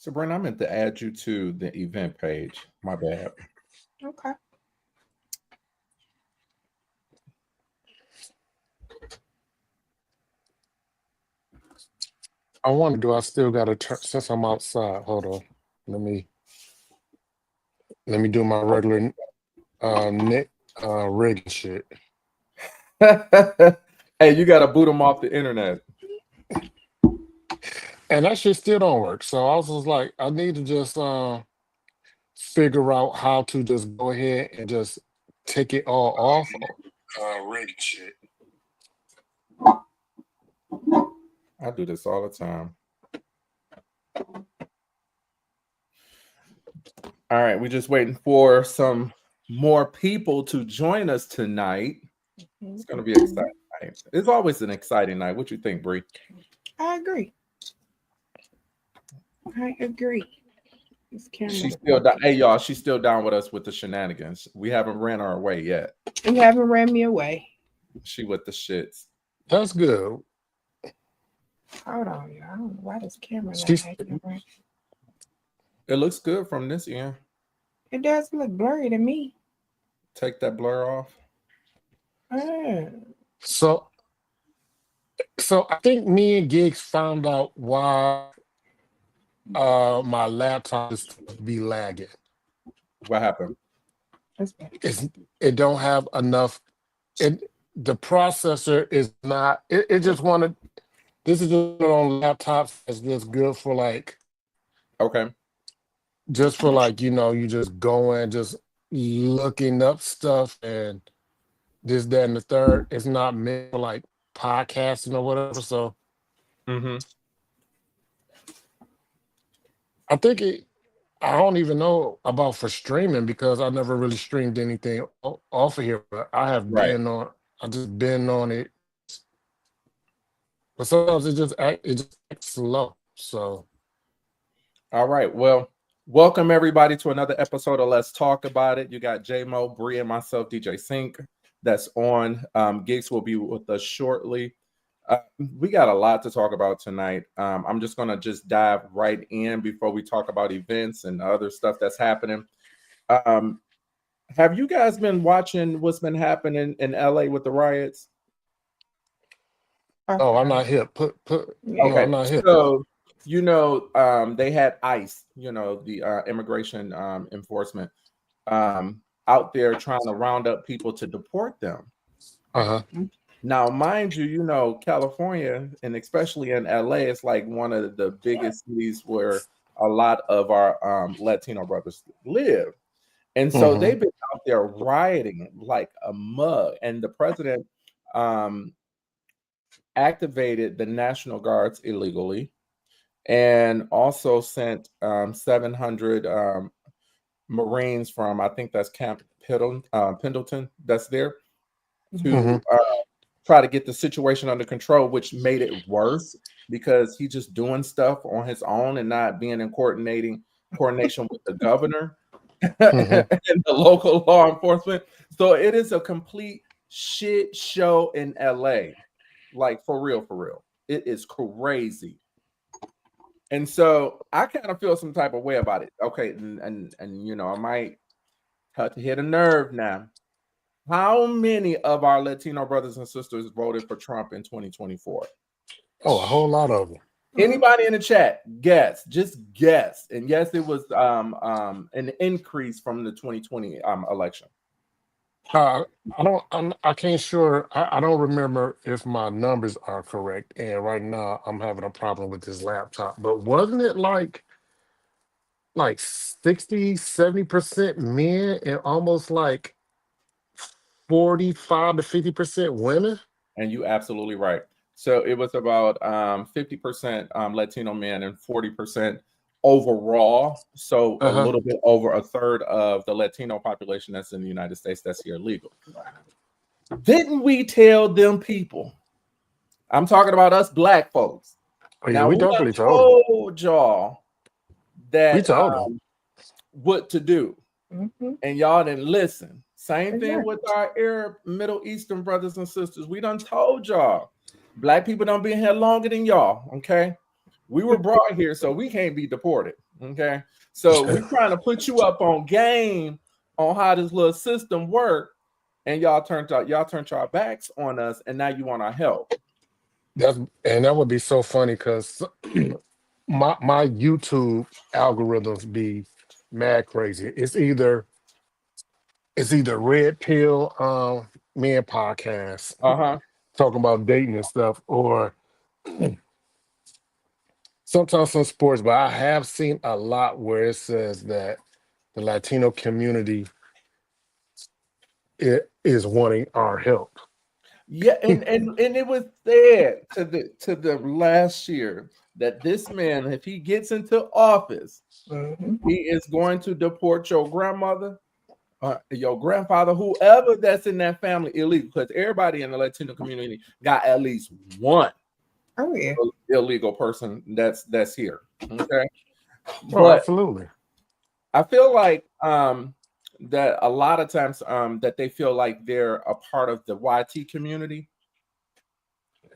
Sabrina, I meant to add you to the event page. My bad. Okay. I wonder, do I still got to turn since I'm outside? Hold on. Let me let me do my regular Nick rigging shit. Hey, you got to boot them off the internet. And that shit still don't work. So I was just like, I need to just figure out how to just go ahead and just take it all off. Rigging shit. I do this all the time. All right, we're just waiting for some more people to join us tonight. It's going to be an exciting night. It's always an exciting night. What you think, Bree? I agree. I agree. This camera. She's still down. Hey, y'all, she's still down with us with the shenanigans. We haven't ran her away yet. You haven't ran me away. She with the shits. That's good. Hold on, y'all. I don't know why this camera not She's acting right. It looks good from this end. It does look blurry to me. Take that blur off. so I think me and Gigz found out why my laptop is be lagging. What happened? That's better. It don't have enough. The processor is not. It just wanted. This is just on laptops. It's just good for like. Okay. Just for like you just going just looking up stuff and this that and the third. It's not meant for like podcasting or whatever. So I think I don't even know about for streaming because I never really streamed anything off of here. But I have been on. I just been on it. But sometimes it just acts slow. So, all right. Well, welcome everybody to another episode of Let's Talk About It. You got J-Mo, Bree, and myself, DJ Sync. That's on. Gigz will be with us shortly. We got a lot to talk about tonight. I'm just gonna dive right in before we talk about events and other stuff that's happening. Have you guys been watching what's been happening in LA with the riots? oh, I'm not hip. Okay. No, I'm not hip. So they had ICE, the immigration enforcement, out there trying to round up people to deport them. Now, mind you, California and especially in LA, it's like one of the biggest cities where a lot of our Latino brothers live. And so they've been out there rioting like a mug. And the president activated the National Guards illegally and also sent 700 Marines from, I think that's Camp Pendleton, that's there, to try to get the situation under control, which made it worse because he's just doing stuff on his own and not being in coordination with the governor and the local law enforcement. So it is a complete shit show in LA. Like for real. It is crazy. And so I kind of feel some type of way about it. Okay, and I might have to hit a nerve now. How many of our Latino brothers and sisters voted for Trump in 2024? Oh, a whole lot of them. Anybody in the chat? Guess. Just guess. And yes, it was an increase from the 2020 election. I don't remember if my numbers are correct. And right now I'm having a problem with this laptop. But wasn't it like 60, 70% men and almost like 45 to 50% women? And you absolutely right. So it was about 50% Latino men and 40% overall. So a little bit over a third of the Latino population that's in the United States that's here legal. Didn't we tell them people? I'm talking about us black folks. Oh, yeah, we definitely told y'all that we told them what to do. And y'all didn't listen. Same thing with our Arab Middle Eastern brothers and sisters. We done told y'all. Black people don't be here longer than y'all, okay? We were brought here, so we can't be deported, Okay, so we're trying to put you up on game on how this little system work, and y'all turned your backs on us, and now you want our help. That would be so funny because my YouTube algorithms be mad crazy. It's either Red Pill Men podcast Uh-huh. talking about dating and stuff, or sometimes some sports. But I have seen a lot where it says that the Latino community is wanting our help. Yeah, and it was said to the last year that this man, if he gets into office, Mhm. he is going to deport your grandmother, your grandfather, whoever that's in that family illegal. Because everybody in the Latino community got at least one Oh yeah. illegal person that's here. Okay, Oh, but absolutely. I feel like that a lot of times that they feel like they're a part of the YT community.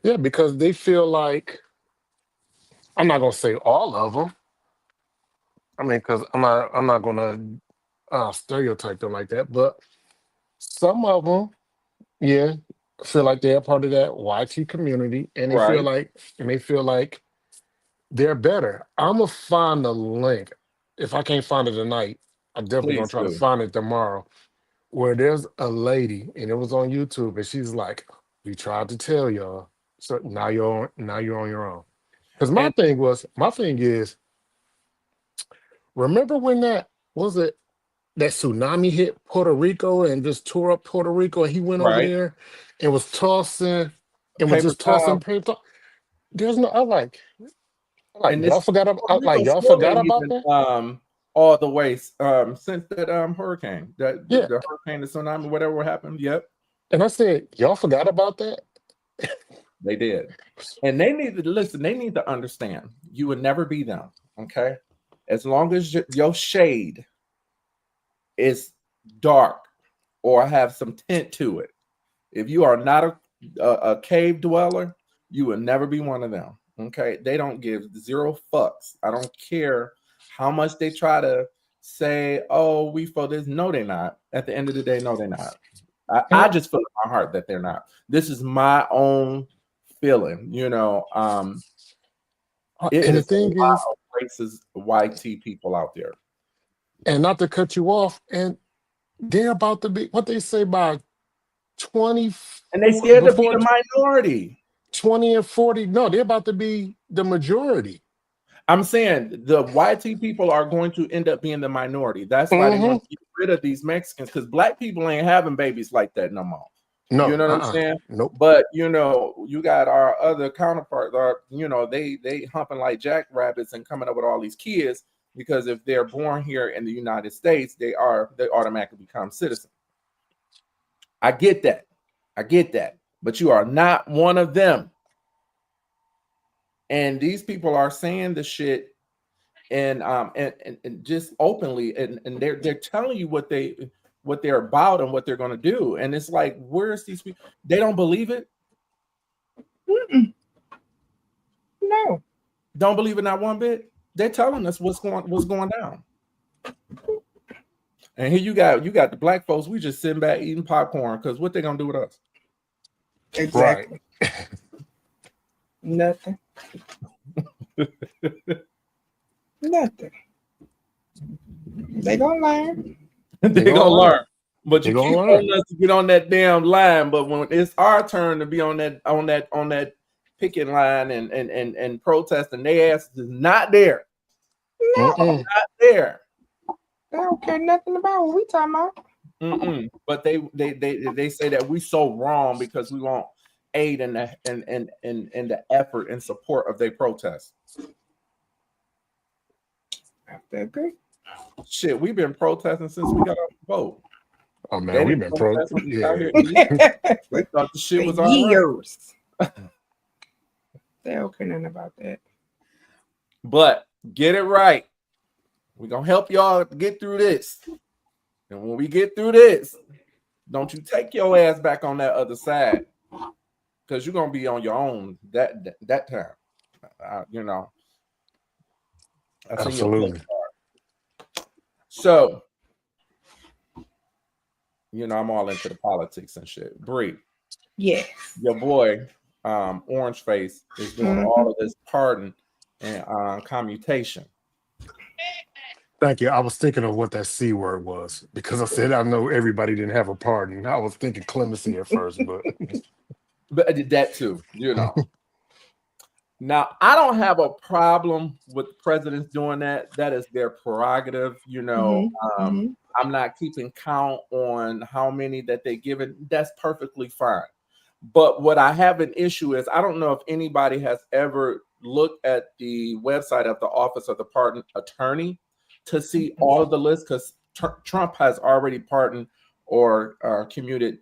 Yeah, because they feel like, I'm not gonna say all of them. I mean, because I'm not gonna stereotype them like that, but some of them, yeah, feel like they're part of that YT community, and they feel Right. like they're better. I'm gonna find the link. If I can't find it tonight, I'm definitely gonna Please try to do. find it tomorrow. Where there's a lady, and it was on YouTube, and she's like, "We tried to tell y'all, so now you're on your own." Because And my thing is, remember when that tsunami hit Puerto Rico and just tore up Puerto Rico, and he went over right, there and was tossing and was paper just tossing towel, paper. There's no, I'm like and y'all this forgot Puerto about, Rico y'all still forgot ain't about even that. all the way since that hurricane, that Yeah, the hurricane, the tsunami, whatever happened. Yep, and I said y'all forgot about that. they did. And they need to listen, they need to understand you would never be them. Okay. As long as your shade is dark or have some tint to it. If you are not a cave dweller, you will never be one of them. Okay, they don't give zero fucks. I don't care how much they try to say, "Oh, we for this." No, they're not. At the end of the day, no, they're not. I And, just feel in my heart that they're not. This is my own feeling. It and the is a thing lot is, of racist YT people out there, and not to cut you off, and they're about to be what they say by and they 24 scared to be before the minority. 20 and 40. No, they're about to be the majority. I'm saying the YT people are going to end up being the minority. That's why they Hmm. want to get rid of these Mexicans, because black people ain't having babies like that no more. You No, know what I'm saying? nope. But you got our other counterparts are, they humping like jackrabbits and coming up with all these kids, because if they're born here in the United States, they automatically become citizens. I get that. But you are not one of them. And these people are saying the shit and just openly, and they're telling you what they're about and what they're going to do, and it's like, where's these people? They don't believe it. Mm-mm. No. Don't believe it not one bit. They're telling us what's going down. And here you got the black folks, we just sitting back eating popcorn, because what they gonna do with us? Right. Exactly. Nothing. Nothing. They gonna learn. They gonna learn. But They you gonna keep learn. wanting us to get on that damn line. But when it's our turn to be on that picking line and protest, and their ass is not there. No. Mm-mm. Not there. They don't care nothing about what we talking about. But they say that we so wrong because we won't aid in the effort and support of their protest. I have to agree. Shit, we've been protesting since we got off the boat. Oh They man, we've didn't been pro. protest when we got Yeah. here. They thought the shit was For all right. years. They don't care nothing about that. But get it right. We're gonna help y'all get through this. And when we get through this, don't you take your ass back on that other side, because you're gonna be on your own that time. I seen your Absolutely. So, you know, I'm all into the politics and shit. Bree, Yes. your boy, Orange Face, is doing all of this pardon and commutation. Thank you. I was thinking of what that C word was because I said I know everybody didn't have a pardon. I was thinking clemency at first, but But that too, you know. Now, I don't have a problem with presidents doing that. That is their prerogative, you know. I'm not keeping count on how many that they give it. That's perfectly fine. But what I have an issue is I don't know if anybody has ever looked at the website of the Office of the Pardon Attorney to see all of the lists, because Trump has already pardoned or commuted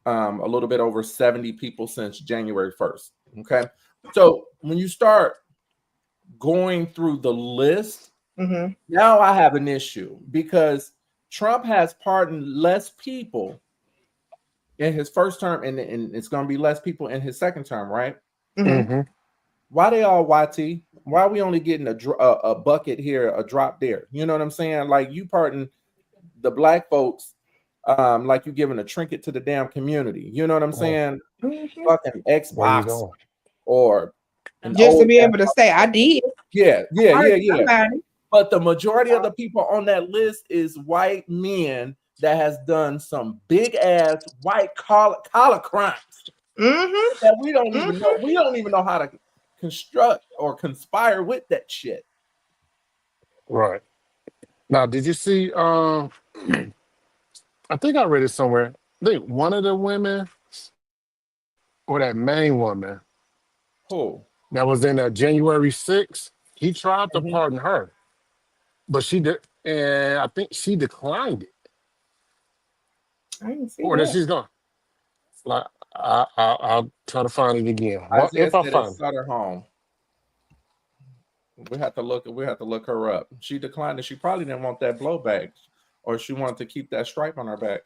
a little bit over 70 people since January 1st. Okay. So when you start going through the list, now I have an issue because Trump has pardoned less people in his first term, and it's going to be less people in his second term, right? Why they all YT? Why are we only getting a bucket here, a drop there? You know what I'm saying? Like, you pardon the black folks, like you giving a trinket to the damn community. You know what I'm saying? Fucking Xbox or just to be able to say I did. Yeah. But the majority of the people on that list is white men that has done some big ass white collar crimes that we don't even know. We don't even know how to construct or conspire with that shit. Right. Now, did you see? I think I read it somewhere. I think one of the women, or that main woman, who that was in January 6th, he tried to pardon her, but she did, and I think she declined it. I didn't see Or that. that she's gone. Like, I'll try to find it again. Isaiah If I said find it's Sutter Home. We have to look her up. She declined it. She probably didn't want that blowback, or she wanted to keep that stripe on her back.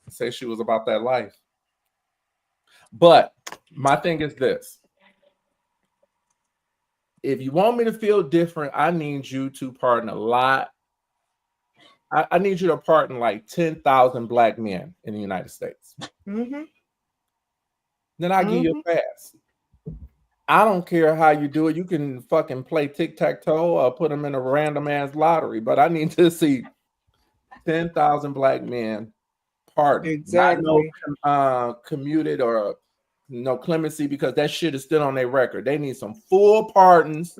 Say she was about that life. But my thing is this: if you want me to feel different, I need you to pardon a lot. I need you to pardon like 10,000 black men in the United States. Then I'll give you a pass. I don't care how you do it. You can fucking play tic-tac-toe or put them in a random ass lottery, but I need to see 10,000 black men pardoned. Exactly. Not no commuted or no clemency, because that shit is still on their record. They need some full pardons,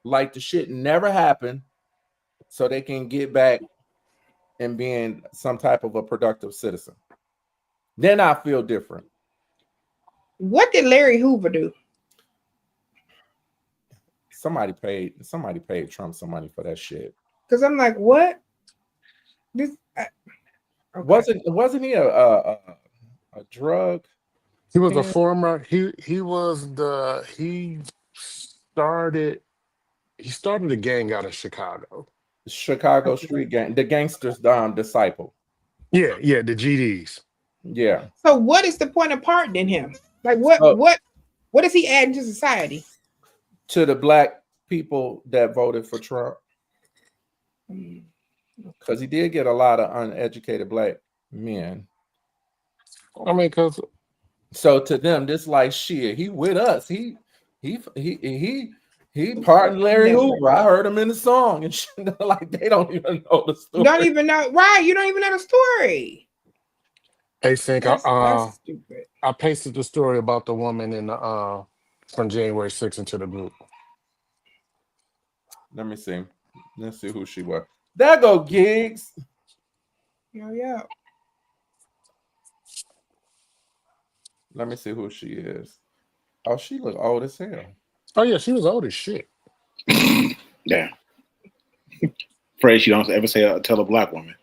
like the shit never happened, so they can get back and being some type of a productive citizen. Then I feel different. What did Larry Hoover do? Somebody paid Trump some money for that shit. Because I'm like, what? This okay. Wasn't he a drug? He was a former. He started a gang out of Chicago. Chicago street gang, the gangster's disciple. Yeah, the GDs. Yeah. So what is the point of pardoning him? Like what is he adding to society? To the black people that voted for Trump. Because he did get a lot of uneducated black men. I mean, because so to them, this like shit. He with us. He pardoned Larry Hoover. I heard him in the song, and shit. Like they don't even know the story. You don't even know, right? You don't even know the story. Hey, Sink, that's stupid. I pasted the story about the woman in the from January 6th into the group. Let me see. Let's see who she was. There go Gigz. Yeah. Let me see who she is. Oh, she look old as hell. Oh yeah, she was old as shit. Yeah. Afraid she don't ever tell a black woman.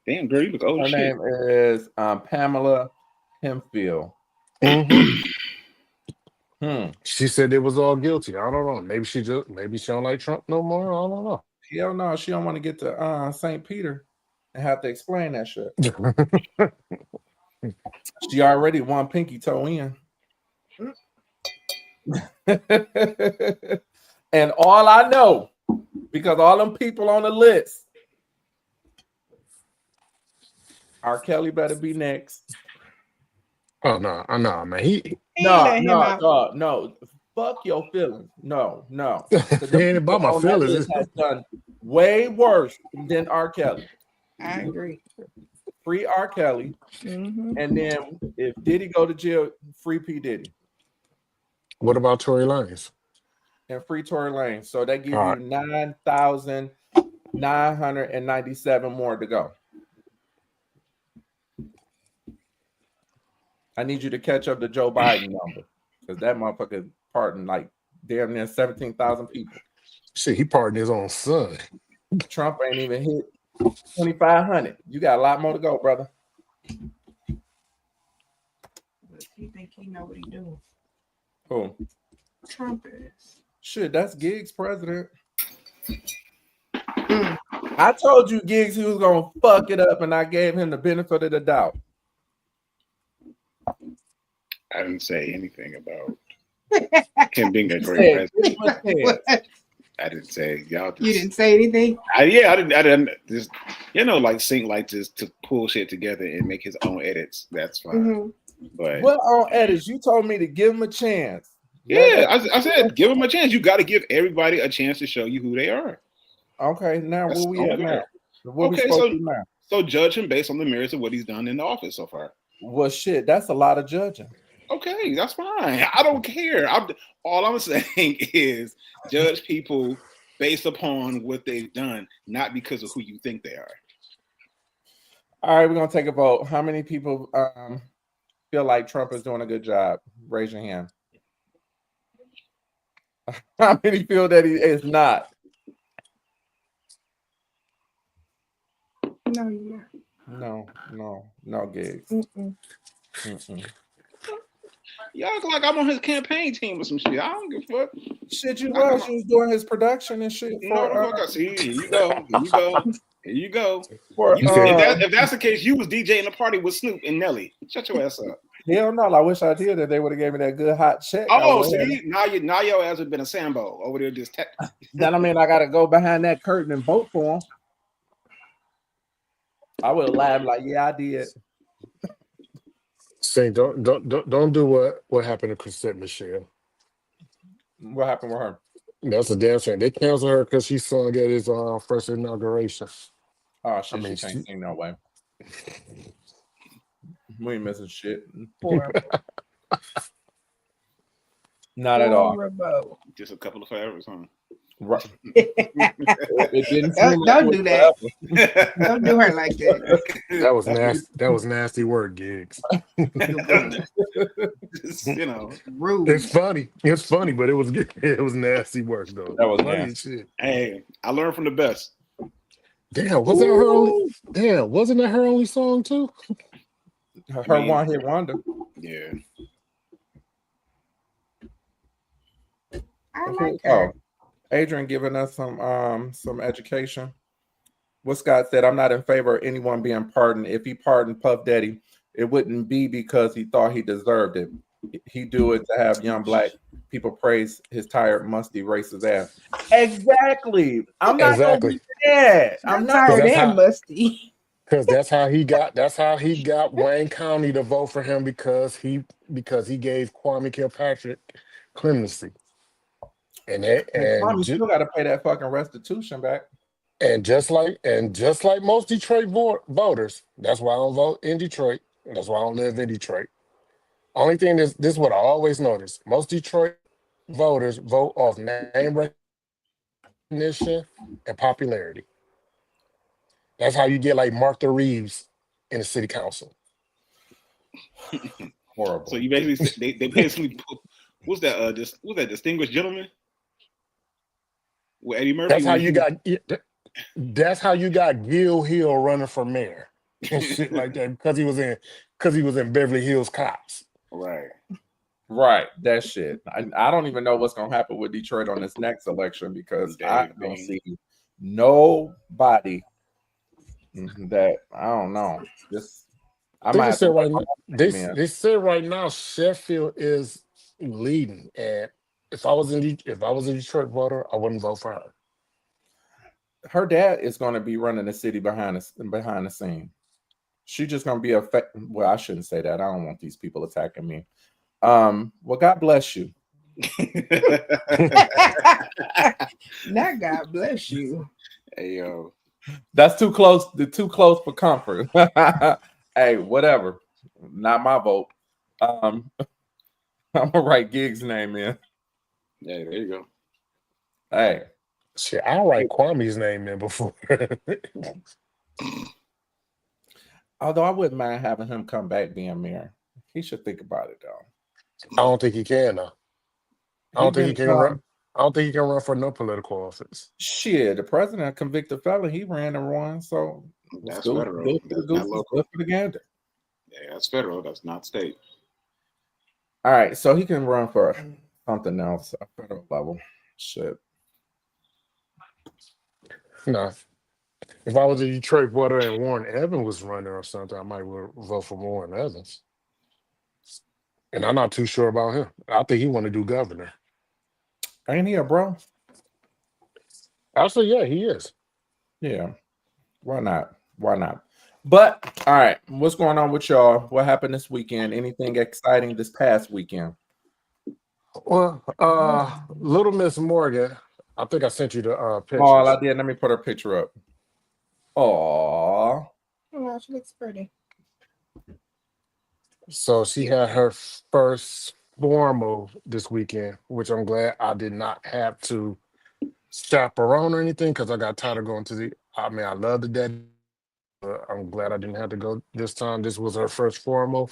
Damn, girl, you look old as shit. Her name is Pamela Hemphill. She said it was all guilty. I don't know. Maybe she don't like Trump no more. I don't know. Hell no, she don't want to get to St. Peter and have to explain that shit. She already won pinky toe in. And all I know, because all them people on the list. R. Kelly better be next. Oh no, man. He let him out. No. Fuck your feelings. No. He ain't about my On that feelings. list has done way worse than R. Kelly. I agree. Free R. Kelly. Mm-hmm. And then if Diddy go to jail, free P. Diddy. What about Tory Lanez? And free Tory Lanez. So that gives All you 9,997 more to go. I need you to catch up to Joe Biden number because that motherfucker pardoned like damn near 17,000 people. Shit, he pardoned his own son. Trump ain't even hit 2,500. You got a lot more to go, brother. He think he know what he doing. Who? Trump is. Shit, that's Gigz president. I told you Gigz he was gonna fuck it up, and I gave him the benefit of the doubt. I didn't say anything about him being a great president. I didn't say y'all. You didn't say anything. I didn't just like Sync like just to pull shit together and make his own edits. That's fine. Mm-hmm. But what on edits? You told me to give him a chance. Yeah, I said give him a chance. You got to give everybody a chance to show you who they are. Okay, now That's where we at now? So judge him based on the merits of what he's done in the office so far. Well, shit, that's a lot of judging. Okay, that's fine. I don't care. All I'm saying is judge people based upon what they've done, not because of who you think they are. All right, we're gonna take a vote. How many people feel like Trump is doing a good job? Raise your hand. How many feel that he is not? No, you're not. No, Gigz. Y'all act like I'm on his campaign team or some shit. I don't give a fuck. Shit, you was doing his production and shit. No, fuck. I see. Here you go. If that's the case, you was DJing the party with Snoop and Nelly. Shut your ass up. Hell no, I wish I did that. They would have gave me that good hot check. Oh, see, now your ass have been a Sambo over there just Then I mean I gotta go behind that curtain and vote for him. I would have laughed like, yeah, I did. Say don't do what happened to Chrisette Michelle. What happened with her? That's a damn shame. They canceled her because she sung at his first inauguration. Oh shit, she can't sing no way. We ain't missing shit. Not at all. Just a couple of favors, huh? Right. It didn't don't do that. Don't do her like that. That was nasty. That was nasty word, Gigz. Rude. It's funny, but it was nasty work though. That was funny nasty. shit. Hey, I learned from the best. Damn, wasn't that her only? Damn, wasn't that her only song too? Her one hit wonder. Yeah. I like her. Adrian giving us some education. What Scott said, I'm not in favor of anyone being pardoned. If he pardoned Puff Daddy, it wouldn't be because he thought he deserved it. He do it to have young black people praise his tired, musty, racist ass. Exactly. I'm not gonna do that. I'm not tired and musty. Because that's how he got Wayne County to vote for him because he gave Kwame Kilpatrick clemency. And Kwame still got to pay that fucking restitution back. And just like most Detroit voters, that's why I don't vote in Detroit. That's why I don't live in Detroit. Only thing is, this is what I always notice: most Detroit voters vote off name recognition and popularity. That's how you get like Martha Reeves in the city council. Horrible. So you basically they basically what's that Distinguished Gentleman with Eddie Murphy? That's how you got Gil Hill running for mayor and shit like that because he was in Beverly Hills Cops. Right. That shit. I don't even know what's gonna happen with Detroit on this next election because I don't see nobody that I don't know. They say right now Sheffield is leading, and if I was a Detroit voter, I wouldn't vote for her. her dad is going to be running the city behind the scene. She's just going to be well, I shouldn't say that. I don't want these people attacking me. Well, God bless you. Not God bless you. Hey yo, That's too close. Too close for comfort. Hey, whatever. Not my vote. I'm gonna write Gig's name in. yeah, there you go. Hey, Shit, I'll write Kwame's name in before. although I wouldn't mind having him come back being mayor. He should think about it though. I don't think he can though. I don't think he can run. I don't think he can run for no political office. Shit, the president, a convicted felon, he ran and won. So That's good federal. for the That's goose, not local. good for the gander. Yeah, that's federal. That's not state. All right, so he can run for something else, a federal level. Shit. No. If I was a Detroit voter and Warren Evans was running or something, I might vote for Warren Evans. And I'm not too sure about him. I think he want to do governor. Ain't he a bro? Actually, yeah, he is. Yeah. Why not? Why not? But all right, what's going on with y'all? What happened this weekend? Anything exciting this past weekend? Well, Little Miss Morgan, I think I sent you the pictures. Oh, I did. Let me put her picture up. Oh, Oh, she looks pretty. So she had her first formal this weekend, which I'm glad I did not have to chaperone or anything because I got tired of going to the. I mean, I love the daddy, but I'm glad I didn't have to go this time. This was her first formal.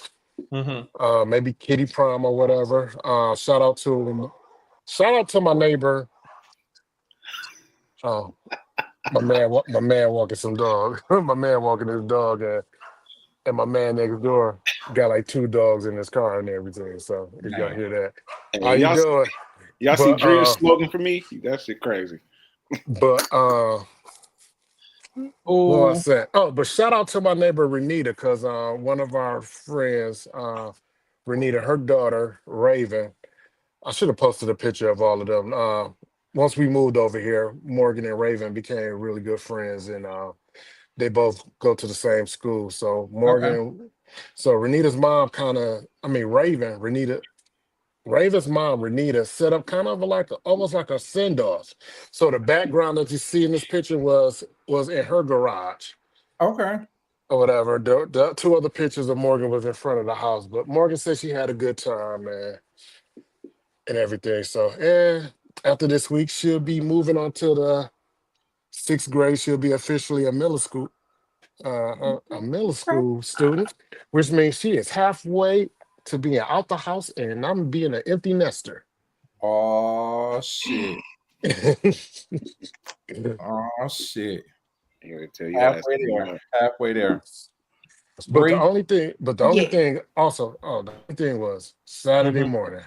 Maybe kitty prom or whatever. Shout out to my neighbor. Oh, my man walking some dog. My man walking his dog, and my man next door got like 2 dogs in his car and everything. So if y'all hear that, Hey, how you doing? Y'all see Dre's slogan for me? That shit crazy. But what I said? Oh, but shout out to my neighbor Renita, because one of our friends, Renita, her daughter Raven. I should have posted a picture of all of them. Once we moved over here, Morgan and Raven became really good friends, and they both go to the same school. So Morgan, so Renita's mom Raven's mom, Renita, set up kind of almost like a send-off. So the background that you see in this picture was in her garage. Okay. Or whatever. The 2 other pictures of Morgan was in front of the house. But Morgan said she had a good time, man, and everything. So, after this week, she'll be moving on to the 6th grade. She'll be officially a middle school student, which means she is halfway to being out the house, and I'm being an empty nester. Oh shit. Oh shit. Halfway there. But the only thing also, the only thing was Saturday morning.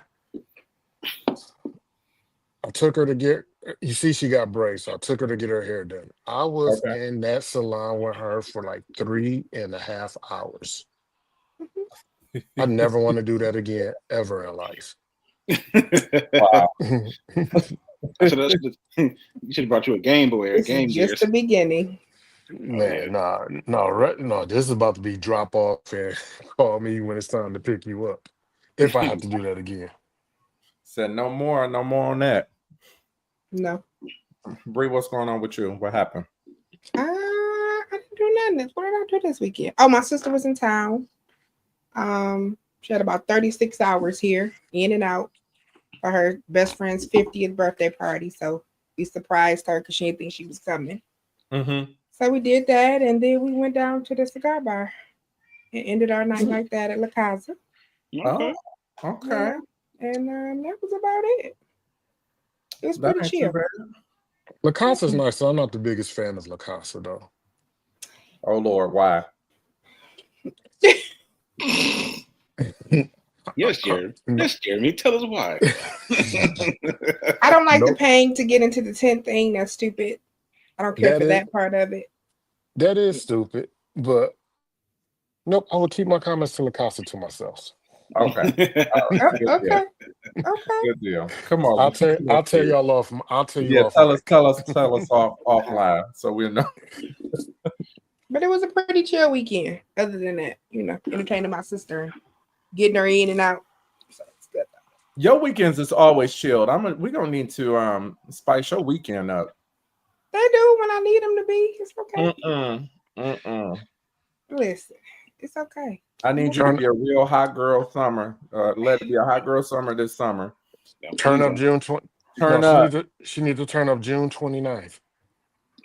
I took her to get, you see, she got braids, so I took her to get her hair done. I was in that salon with her for like 3.5 hours. I never want to do that again, ever in life. Wow. You should have brought you a Game Boy or a Game Gear. Just the beginning. Man, no, this is about to be drop off and call me when it's time to pick you up. If I have to do that again. Said no more on that. No. Bree, what's going on with you? What happened? I didn't do nothing. What did I do this weekend? Oh, my sister was in town. She had about 36 hours here, in and out, for her best friend's 50th birthday party. So we surprised her because she didn't think she was coming. So we did that, and then we went down to the cigar bar and ended our night like that at La Casa. Okay. Yeah. And that was about it. It was pretty chill. La Casa's nice. So I'm not the biggest fan of La Casa, though. Oh, Lord, why? Yes, Jeremy. Tell us why. I don't like the paying to get into the tent thing. That's stupid. I don't care for that part of it. That is stupid, but nope, I will keep my comments to La Casa to myself. Okay. Okay. Okay. Good deal. Come on. I'll we're tell keeping that I'll tell serious. y'all off. I'll tell you Yeah, off. tell us offline so we know. But it was a pretty chill weekend. Other than that, entertaining my sister and getting her in and out. So it's good. Your weekends is always chilled. We're gonna need to spice your weekend up. They do when I need them to be. It's okay. Listen, it's okay. I need you to be a real hot girl summer. Let it be a hot girl summer this summer. Turn up June 20. Turn up. She needs to turn up June 29th.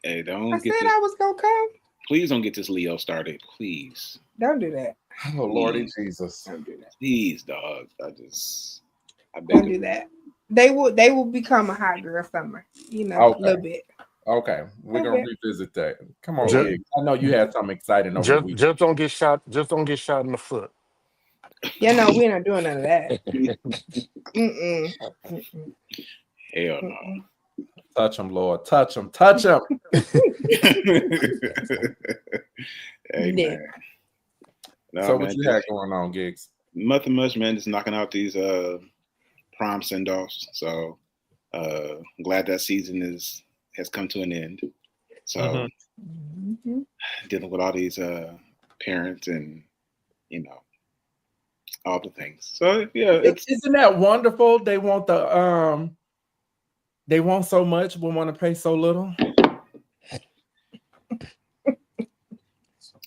Hey, I don't said get this. I was gonna come. Please don't get this Leo started. Please. Don't do that. Oh Lordy Jesus. Don't do that. Please, dog. I beg Don't you. do that. They will become a hot girl summer. A little bit. Okay, we're gonna revisit that. Come on, Just- Gigz. I know you had something exciting over the weekend. Just don't get shot. Just don't get shot in the foot. Yeah, no, we're not doing none of that. Hell no. Touch him, Lord. Touch him. Touch him. Hey, man. No, So man, what you had going on, Gigz? Nothing much, man. Just knocking out these prom send-offs. So glad that season has come to an end. So dealing with all these parents and all the things. So yeah, Isn't that wonderful? They want they want so much, but want to pay so little.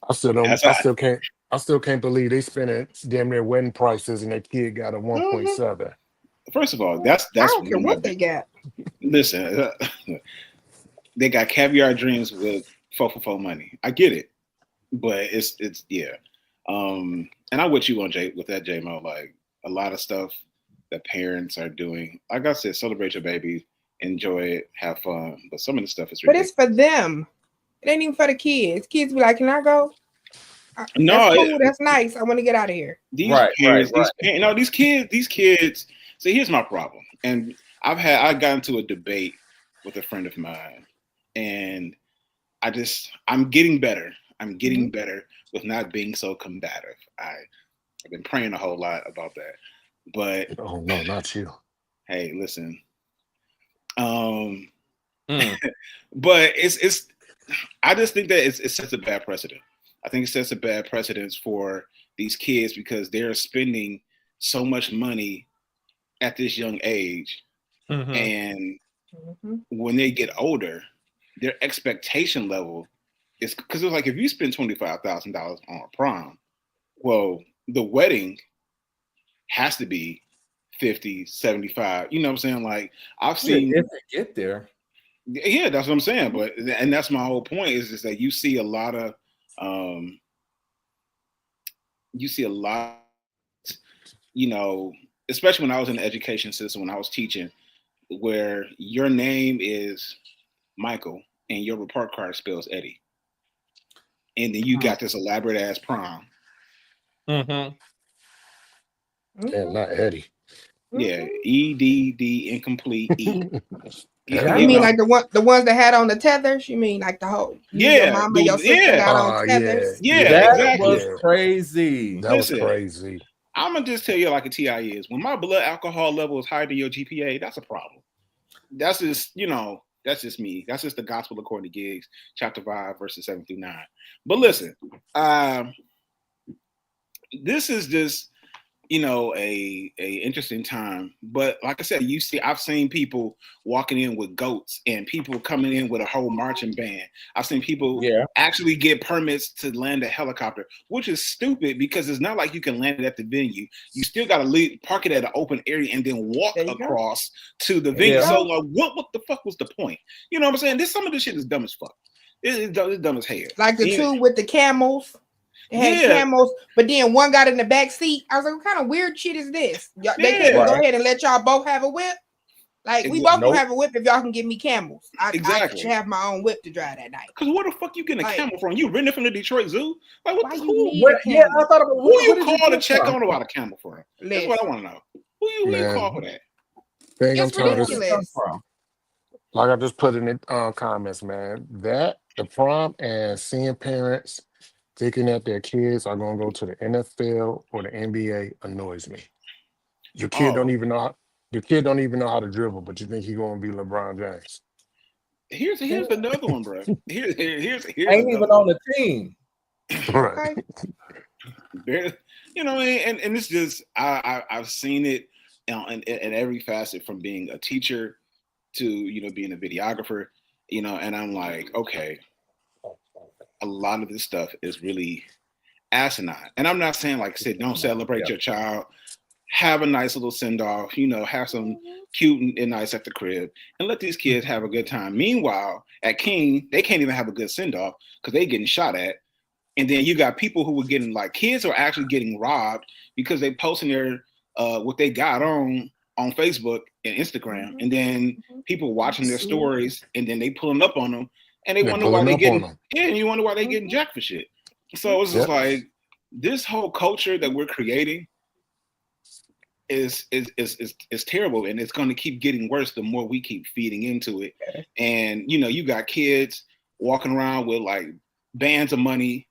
I still can't believe they spent damn near wedding prices and their kid got a 1.7. First of all, that's I don't care what they got. Listen, they got caviar dreams with 4 money. I get it, but it's yeah. And I'm with you on with that, J-Mo. Like a lot of stuff that parents are doing. Like I said, celebrate your baby, enjoy it, have fun. But some of the stuff is ridiculous. But it's for them. It ain't even for the kids. Kids be like, "Can I go?" No, that's cool. That's nice. I want to get out of here. These kids. These kids. See, here's my problem. And I got into a debate with a friend of mine, and I'm getting better. I'm getting better with not being so combative. I've been praying a whole lot about that. But oh no, not you. Hey, listen. But it's I just think that it sets a bad precedent. I think it sets a bad precedent for these kids because they're spending so much money at this young age. And when they get older, their expectation level is because it's like if you spend $25,000 on a prom, well, the wedding has to be 50, 75. You know what I'm saying? Like I've seen if they get there. Yeah, that's what I'm saying. But and that's my whole point is that you see a lot of especially when I was in the education system, when I was teaching, where your name is Michael and your report card spells Eddie. And then you got this elaborate ass prom. Yeah, not Eddie. Yeah, EDD incomplete E. You mean like the ones that had on the tethers? You mean like the whole your mama, your sister got on tethers? Yeah, exactly. That was crazy. That was crazy. I'm gonna just tell you like a TI is. When my blood alcohol level is higher than your GPA, that's a problem. That's just, that's just me. That's just the gospel according to Gigz, chapter 5, verses 7 through 9. But listen, this is just a interesting time. But like I said, I've seen people walking in with goats and people coming in with a whole marching band. I've seen people actually get permits to land a helicopter, which is stupid because it's not like you can land it at the venue. You still got to park it at an open area and then walk across to the venue. So what the fuck was the point? You know what I'm saying? Some of this shit is dumb as fuck. It's dumb as hell. Like the two with the camels. They had camels, but then one got in the back seat. I was like, what kind of weird shit is this? They can't go ahead and let y'all both have a whip. Like, we both can have a whip if y'all can give me camels. I should have my own whip to drive that night. Because where the fuck you getting a camel from? You renting from the Detroit Zoo? Like, what the who you call to check on about a camel for? That's what I want to know. Who you call for that? It's ridiculous. Like I just put in the comments, man. That, the prom, and seeing parents thinking that their kids are going to go to the NFL or the NBA annoys me. Your kid don't even know Your kid don't even know how to dribble, but you think he's gonna be LeBron James. Here's another one, bro. Here's Ain't even on the team. Right. You know, and it's just I've seen it in every facet, from being a teacher to being a videographer, and I'm like, okay, a lot of this stuff is really asinine. And I'm not saying, like I said, don't celebrate your child. Have a nice little send off, have some cute and nice at the crib, and let these kids have a good time. Meanwhile, at King, they can't even have a good send off because they getting shot at. And then you got people who were getting, like, kids are actually getting robbed because they posting their what they got on Facebook and Instagram, and then people watching their stories, and then they pulling up on them, and they wonder why they getting and you wonder why they getting jacked for shit. So it's just like this whole culture that we're creating is terrible, and it's going to keep getting worse the more we keep feeding into it. And you got kids walking around with like bands of money,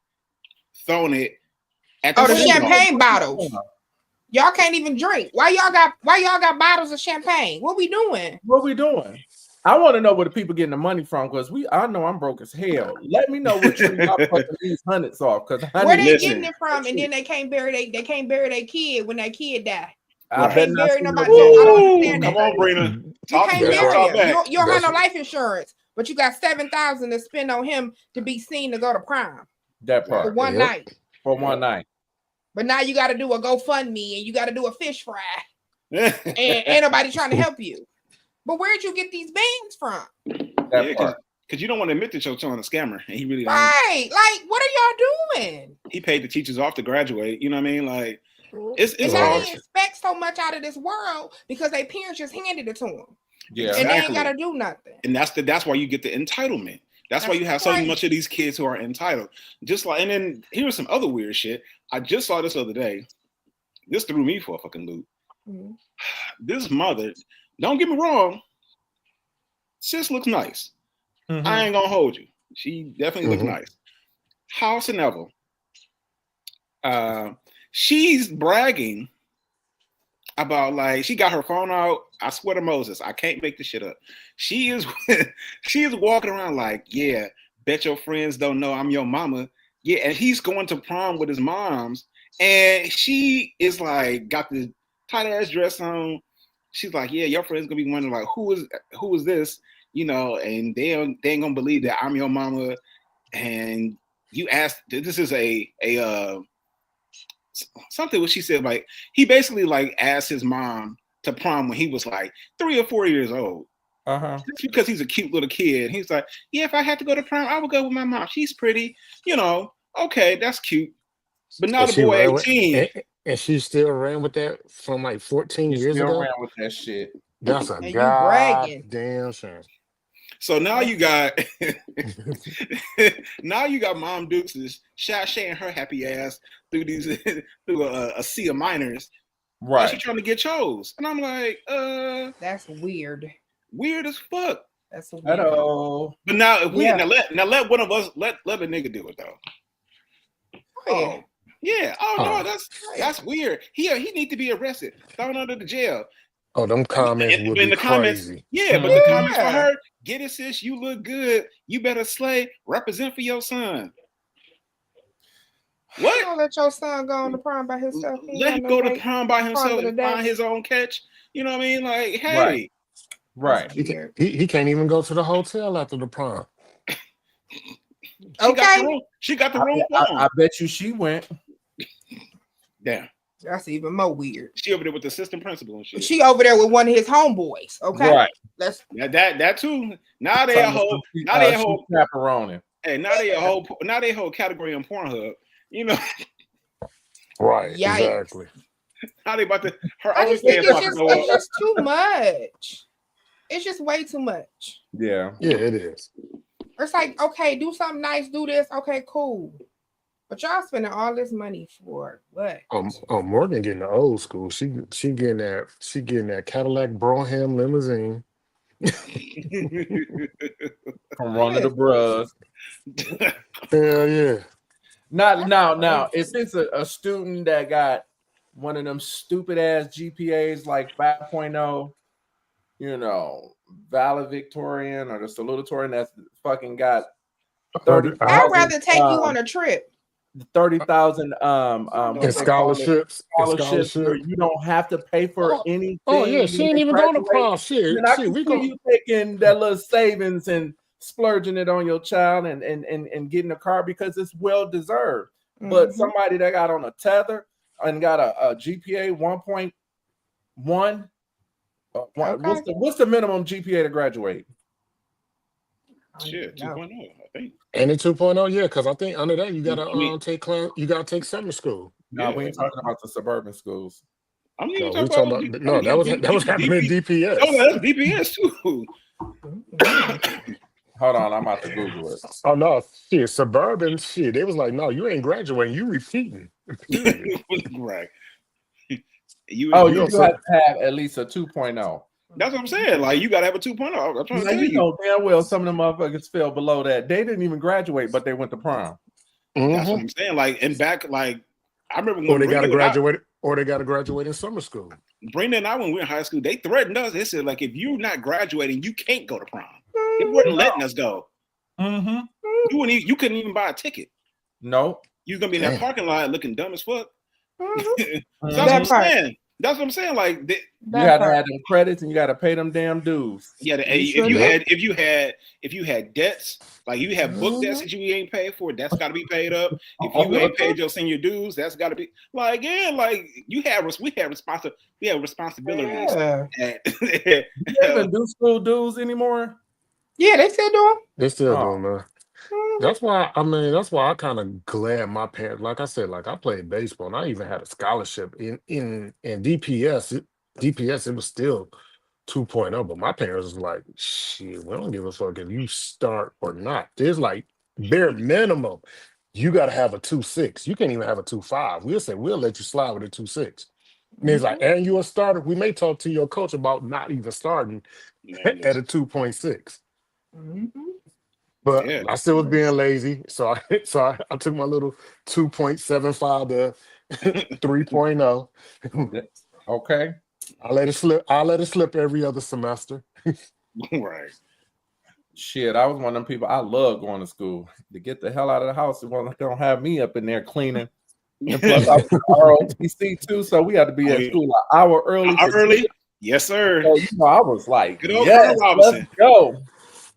throwing it at the champagne bottles. Y'all can't even drink. Why y'all got bottles of champagne? What we doing? I want to know where the people getting the money from, because I know I'm broke as hell. Let me know what you got fucking these hundreds off, because where they getting it from, and then they can't bury their kid when that kid die. I bet not bury nobody. I don't understand that. Come on, Brina. You can't bury him. You don't have no life insurance, but you got $7,000 to spend on him to be seen to go to prom. That part for one night. For one night. But now you got to do a GoFundMe, and you got to do a fish fry, and ain't nobody trying to help you. But where'd you get these bands from? Because you don't want to admit that your son a scammer, and he really don't. Right. Like, what are y'all doing? He paid the teachers off to graduate. You know what I mean? Like, it's all. They expect so much out of this world because their parents just handed it to them. Yeah, and they ain't got to do nothing. And that's why you get the entitlement. That's why you have so much of these kids who are entitled. Just like, and then here's some other weird shit. I just saw this other day. This threw me for a fucking loop. Mm-hmm. This mother, don't get me wrong, sis looks nice. Mm-hmm. I ain't gonna hold you. She definitely looks nice. House and Neville. She's bragging about, like, she got her phone out. I swear to Moses, I can't make this shit up. She is walking around like, yeah, bet your friends don't know I'm your mama. Yeah, and he's going to prom with his moms, and she is like, got the tight ass dress on. She's like, yeah, your friends gonna be wondering like, who is this? And they ain't gonna believe that I'm your mama. And you asked, this is a something what she said, like, he basically like asked his mom to prom when he was like 3 or 4 years old. Just because he's a cute little kid. He's like, yeah, if I had to go to prom, I would go with my mom. She's pretty, okay, that's cute. But now the boy 18. And she still ran with that from like 14 years ago. Ran with that shit. That's a goddamn shame. So now you got Mom Dukes is shashaying her happy ass through a sea of minors. Right. She's trying to get chose. And I'm like, that's weird. Weird as fuck. That's weird. Hello. But now if we let one of us let a nigga do it though. Oh yeah. Oh no, that's weird. He need to be arrested, thrown under the jail. Oh, them comments would be crazy. Yeah, but the comments for her, get it, sis, you look good. You better slay, represent for your son. What? Don't let your son go on the prom by himself. Let him go to prom by himself and find his own catch. You know what I mean? Like, hey. Right. He can't even go to the hotel after the prom. She got the room. I bet you she went. Damn. That's even more weird. She over there with the assistant principal and shit. She over there with one of his homeboys. Okay. Right. That's that too. Now they a whole chaperone. Hey, now they a whole category on Pornhub. Right. Yikes. Exactly. Now they about to I just think it's just too much. It's just way too much. Yeah. Yeah, it is. It's like, okay, do something nice, do this. Okay, cool. But y'all spending all this money for what? Morgan getting the old school. She getting that Cadillac Brougham limousine. From one of the bros. Hell yeah. Now, if it's a student that got one of them stupid ass GPAs like 5.0, valedictorian or the salutatorian that's fucking got 100 I'd 30,000 rather take you on a trip. 30,000 and what they call it, scholarships. scholarships where you don't have to pay for anything. Oh yeah, she ain't to even going to graduate. prom. Shit, And I can we see go. you taking that little savings and splurging it on your child and getting a car because it's well deserved. But somebody that got on a tether and got a GPA 1.1, what's the minimum GPA to graduate? Shit, 2.0, I think. And in 2.0, yeah, because I think under that you gotta take summer school. No, we ain't talking about the suburban schools. I'm No, even we talking talking about that was happening in DPS. Oh, that's DPS too. Hold on, I'm about to Google it. Oh no, shit, suburban shit. They was like, no, you ain't graduating, you repeating. Period. Right. You have to have at least a 2.0. That's what I'm saying. Like, you gotta have a 2.0. I'm trying to tell you. Know damn well some of them motherfuckers fell below that. They didn't even graduate, but they went to prom. That's what I'm saying. Like, and back, like, I remember when they gotta graduate in summer school. Brenda and I, when we were in high school, they threatened us. They said, like, if you're not graduating, you can't go to prom. They weren't letting us go. You couldn't even buy a ticket. No. You was gonna be in that parking lot looking dumb as fuck. That's what I'm saying. That's what I'm saying. Like, you got to have them credits and you got to pay them damn dues. Yeah, if you had debts, like you have book debts that you ain't paid for, that's got to be paid up. If you ain't paid your senior dues, that's got to be like like we have responsibilities. Yeah. You even do school dues anymore? Yeah, they still do them. They still do, man. That's why I kind of glad my parents, like I said, like I played baseball and I even had a scholarship in DPS. DPS, it was still 2.0, but my parents was like, shit, we don't give a fuck if you start or not. There's like bare minimum, you got to have a 2.6. You can't even have a 2.5. We'll say, we'll let you slide with a 2.6. And he's like, and you a starter? We may talk to your coach about not even starting at a 2.6. But I still was being lazy, so I took my little 2.75 to 3.0. Okay. I let it slip every other semester. Right. Shit, I was one of them people. I love going to school. To get the hell out of the house, they don't have me up in there cleaning. And plus, I was ROTC too, so we had to be at school an hour early. Early? Yes, sir. So, I was like, yes, let's go.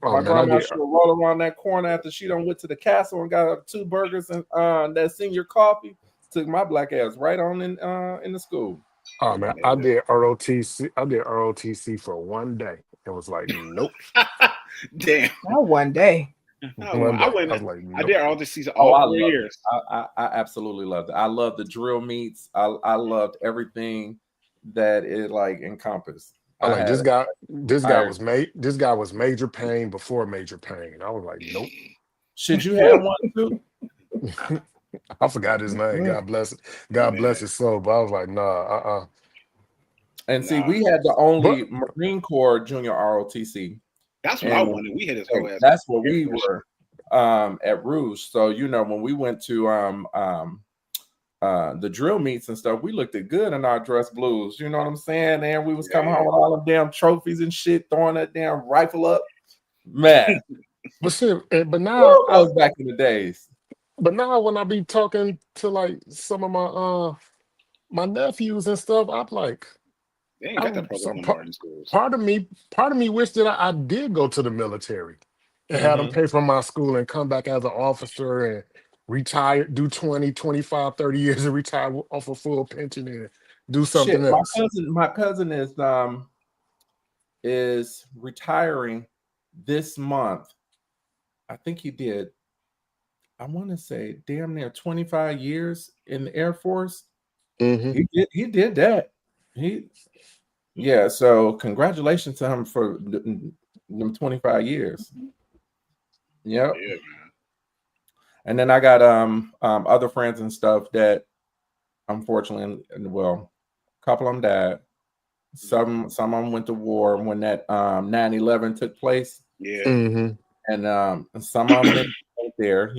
My grandma should roll around that corner after she done went to the castle and got 2 burgers and that senior coffee. Took my black ass right on in the school. Oh man, I did ROTC for one day. It was like, nope. Damn. Not one day. I was like, nope. I did ROTC all 4 years. I absolutely loved it. I loved the drill meets. I loved everything that it like encompassed. This guy was major pain before major pain. I was like, nope. Should you have one too? I forgot his name. God bless it. God bless his soul. But I was like, nah, And see, we had the only Marine Corps junior ROTC. That's what I wanted. We had this whole ass. That's what we were at Rouge. So when we went to the drill meets and stuff, we looked at good in our dress blues. You know what I'm saying? And we was coming home with all them damn trophies and shit, throwing that damn rifle up. Man. But now I was back in the days. But now when I be talking to like some of my nephews and stuff, I'm like, they ain't got that program in schools. Part of me wish that I did go to the military and have them pay for my school and come back as an officer and retire, do 20, 25, 30 years and retire off a full pension and do something else. My cousin is retiring this month. I think he did. I want to say damn near 25 years in the Air Force. He did that. So congratulations to him for them 25 years. Yep. Yeah, man. And then I got other friends and stuff that unfortunately, a couple of them died. Some of them went to war when that 9/11 took place. Yeah. And some of them didn't there,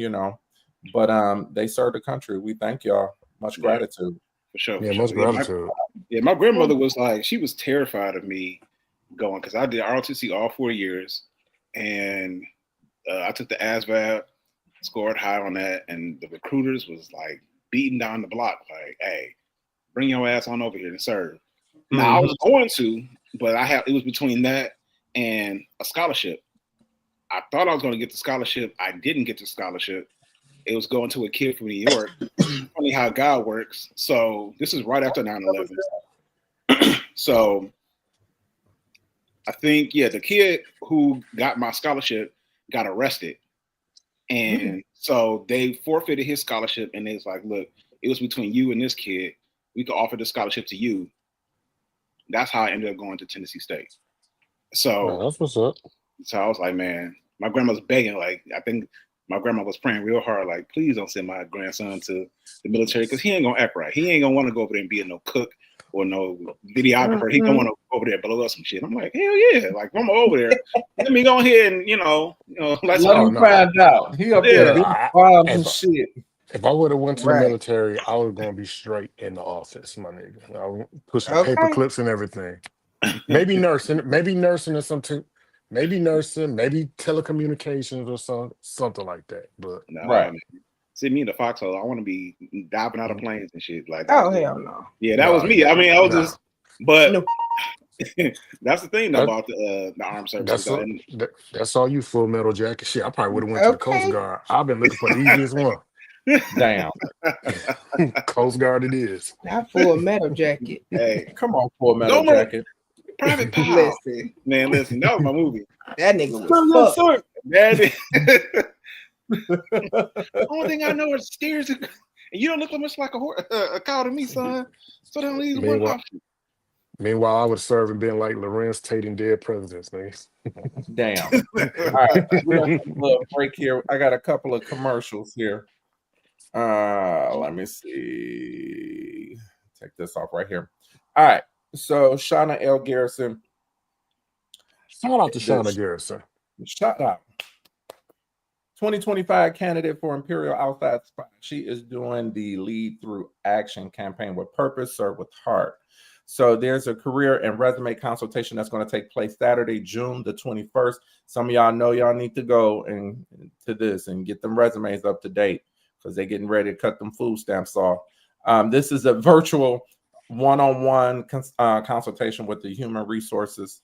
but they served the country. We thank y'all. Much gratitude. For sure. Yeah, For much sure. gratitude. My grandmother was like, she was terrified of me going because I did ROTC all 4 years, and I took the ASVAB, scored high on that, and the recruiters was like beating down the block, like, "Hey, bring your ass on over here to serve." Now I was going to, but it was between that and a scholarship. I thought I was going to get the scholarship. I didn't get the scholarship. It was going to a kid from New York. Funny how God works. So this is right after 9/11. So I think, the kid who got my scholarship got arrested. And so they forfeited his scholarship. And it's like, look, it was between you and this kid. We could offer the scholarship to you. That's how I ended up going to Tennessee State. So That's what's up. So I was like, man, my grandma's begging. Like, I think my grandma was praying real hard. Like, please don't send my grandson to the military because he ain't gonna act right. He ain't gonna want to go over there and be no cook or no videographer. He don't want to go over there and blow up some shit. I'm like, hell yeah! Like, I'm over there. Let me go ahead and let's let him find out. He up there some shit. If I would have went to the military, I was gonna be straight in the office, my nigga. I would push the paper clips and everything. Maybe nursing or something. Maybe nursing, maybe telecommunications or something like that. But see me in the foxhole. I want to be diving out of planes and shit like that. Oh hell no. Yeah, that was me. I mean, I was just, but that's the thing about the armed services. That's all you, Full Metal Jacket. Shit, I probably would have went to the Coast Guard. I've been looking for the easiest one. Damn. Coast Guard it is. Not Full Metal Jacket. Hey, come on, Full Metal Jacket. Private Pile. Listen, that was my movie. That nigga was fucked. Only thing I know is stairs, and you don't look much like a cow to me, son. So don't leave one option. Meanwhile, I would serve and been like Lorenz Tate and dead presidents, man. Damn. All right, we're gonna take a little break here. I got a couple of commercials here. Let me see. Take this off right here. All right. So Shauna L. Garrison. Shout out to Shauna Garrison. Shout out. 2025 candidate for Imperial Outside Spy. She is doing the Lead Through Action campaign with purpose, serve with heart. So there's a career and resume consultation that's going to take place Saturday, June the 21st. Some of y'all know y'all need to go to this and get them resumes up to date because they're getting ready to cut them food stamps off. This is a virtual one-on-one consultation with the human resources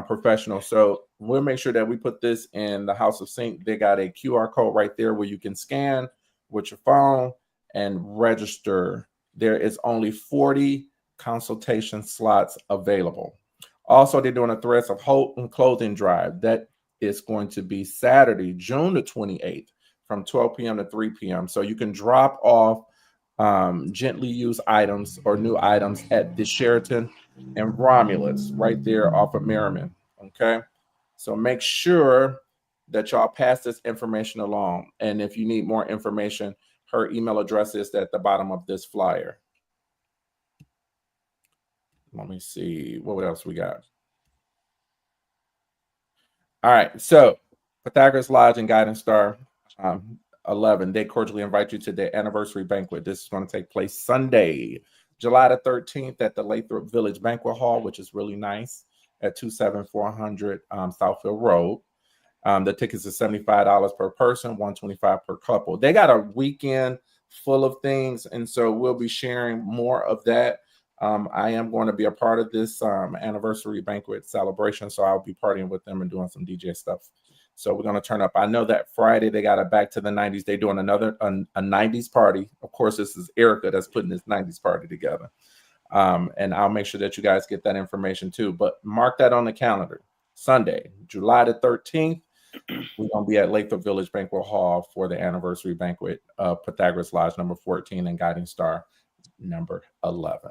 professional. So we'll make sure that we put this in the House of Sync. They got a QR code right there where you can scan with your phone and register. There is only 40 consultation slots available. Also, they're doing a Threads of Hope and clothing drive. That is going to be Saturday, June the 28th from 12 p.m. to 3 p.m. So you can drop off gently used items or new items at the Sheraton and Romulus right there off of Merriman. Okay, so make sure that y'all pass this information along, and if you need more information, her email address is at the bottom of this flyer. Let me see what else we got. All right, so Pythagoras Lodge and Guiding Star 11, they cordially invite you to their anniversary banquet. This is going to take place Sunday, July the 13th at the Lathrop Village Banquet Hall, which is really nice, at 27400 Southfield Road. The tickets are $75 per person, $125 per couple. They got a weekend full of things, and so we'll be sharing more of that. I am going to be a part of this anniversary banquet celebration, so I'll be partying with them and doing some DJ stuff. So we're going to turn up. I know that Friday they got a Back to the 90s. They're doing another a 90s party. Of course, this is Erica that's putting this 90s party together. And I'll make sure that you guys get that information too. But mark that on the calendar. Sunday, July the 13th, we're going to be at Lathrop Village Banquet Hall for the anniversary banquet of Pythagoras Lodge number 14 and Guiding Star number 11.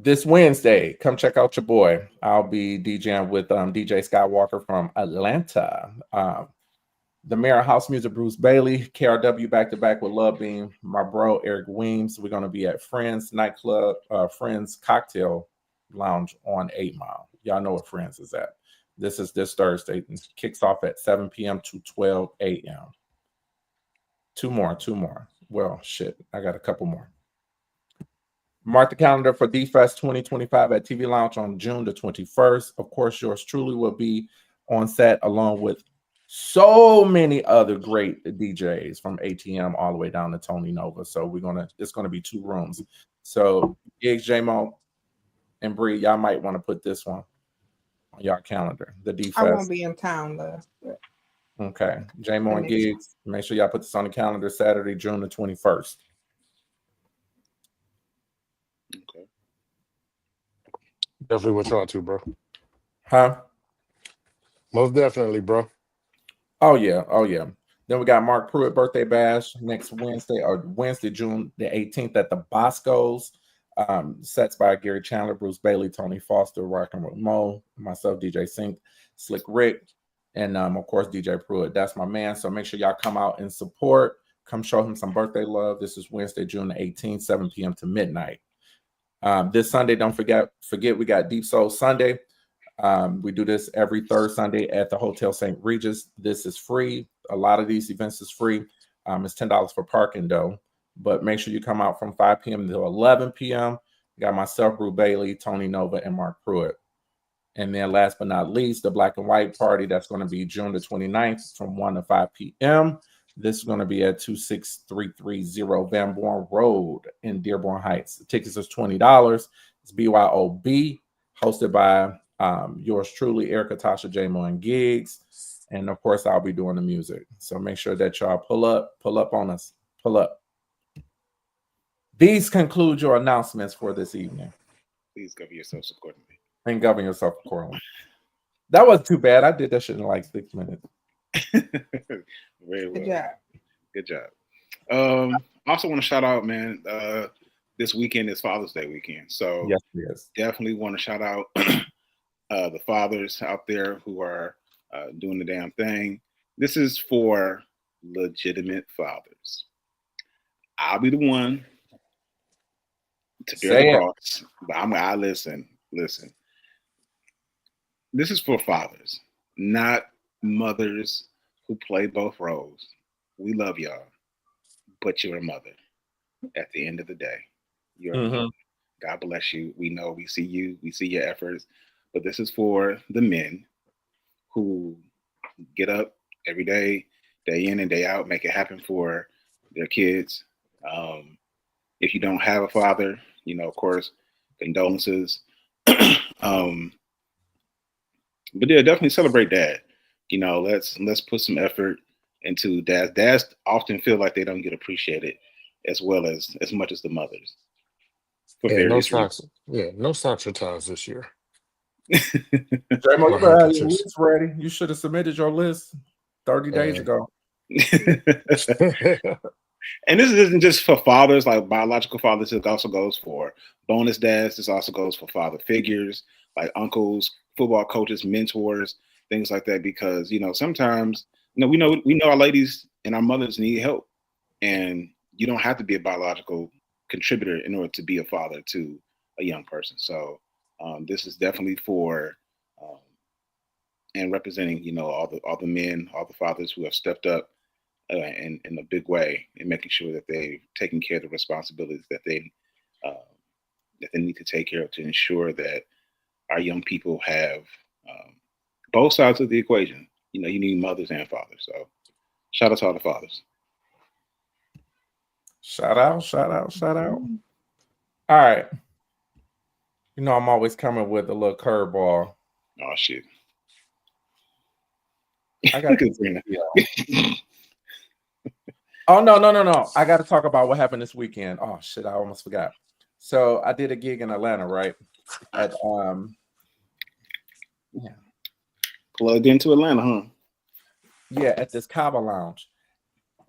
This Wednesday, come check out your boy. I'll be DJing with DJ Skywalker from Atlanta. The Mayor of House Music, Bruce Bailey. KRW back-to-back with Love Beam. My bro, Eric Weems. We're going to be at Friends Nightclub, Friends Cocktail Lounge on 8 Mile. Y'all know what Friends is at. This is this Thursday. It kicks off at 7 p.m. to 12 a.m. Two more. Well, shit, I got a couple more. Mark the calendar for D-Fest 2025 at TV Lounge on June the 21st. Of course, yours truly will be on set along with so many other great DJs from ATM all the way down to Tony Nova. So it's gonna be 2 rooms. So Gigz, J-Mo, and Bree, y'all might want to put this one on y'all calendar. The D-Fest. I won't be in town though. Okay. J-Mo and Gigz, make sure y'all put this on the calendar Saturday, June the 21st. Okay. Definitely with y'all too, bro. Huh? Most definitely, bro. Oh yeah. Then we got Mark Pruitt birthday bash next Wednesday, June the 18th at the Boscos. Sets by Gary Chandler, Bruce Bailey, Tony Foster, Rockin' with Mo, myself, DJ Sync, Slick Rick, and of course DJ Pruitt. That's my man. So make sure y'all come out and support. Come show him some birthday love. This is Wednesday, June the 18th, 7 p.m. to midnight. This Sunday, don't forget we got Deep Soul Sunday. We do this every third Sunday at the Hotel St. Regis. This is free. A lot of these events is free. It's $10 for parking though, but make sure you come out from 5 p.m. to 11 p.m. We got myself, Bruce Bailey, Tony Nova, and Mark Pruitt. And then last but not least, the Black and White Party. That's going to be June the 29th from 1 to 5 p.m. This is going to be at 26330 Van Born Road in Dearborn Heights. The tickets is $20. It's BYOB, hosted by yours truly, Erica, Tasha, J-Mo, and Gigz. And of course, I'll be doing the music. So make sure that y'all pull up on us. Pull up. These conclude your announcements for this evening. Please govern yourselves accordingly. And govern yourself accordingly. That wasn't too bad. I did that shit in like 6 minutes. Very well. Good job. Good job. I also want to shout out, man. This weekend is Father's Day weekend. So yes. Definitely want to shout out the fathers out there who are doing the damn thing. This is for legitimate fathers. I'll be the one to bear the cross, but I listen. This is for fathers, not mothers who play both roles. We love y'all, but you're a mother. At the end of the day, you're a mother. God bless you. We know, we see you, we see your efforts, but this is for the men who get up every day, day in and day out, make it happen for their kids. If you don't have a father, of course, condolences. But yeah, definitely celebrate dad. Let's put some effort into dads. Dads often feel like they don't get appreciated as much as the mothers. No socks or ties this year. J-Mo, you better have your list ready. You should have submitted your list 30 days ago. And this isn't just for fathers, like biological fathers. It also goes for bonus dads. This also goes for father figures, like uncles, football coaches, mentors, things like that. Because sometimes we know our ladies and our mothers need help, and you don't have to be a biological contributor in order to be a father to a young person. So this is definitely for and representing all the men, all the fathers who have stepped up in a big way, and making sure that they've taken care of the responsibilities that they need to take care of to ensure that our young people have both sides of the equation. You need mothers and fathers. So shout out to all the fathers. Shout out. All right. I'm always coming with a little curveball. Oh shit. I got Sabrina. Oh no. I got to talk about what happened this weekend. Oh shit, I almost forgot. So I did a gig in Atlanta, right? At plugged into Atlanta, huh? Yeah, at this Kava Lounge.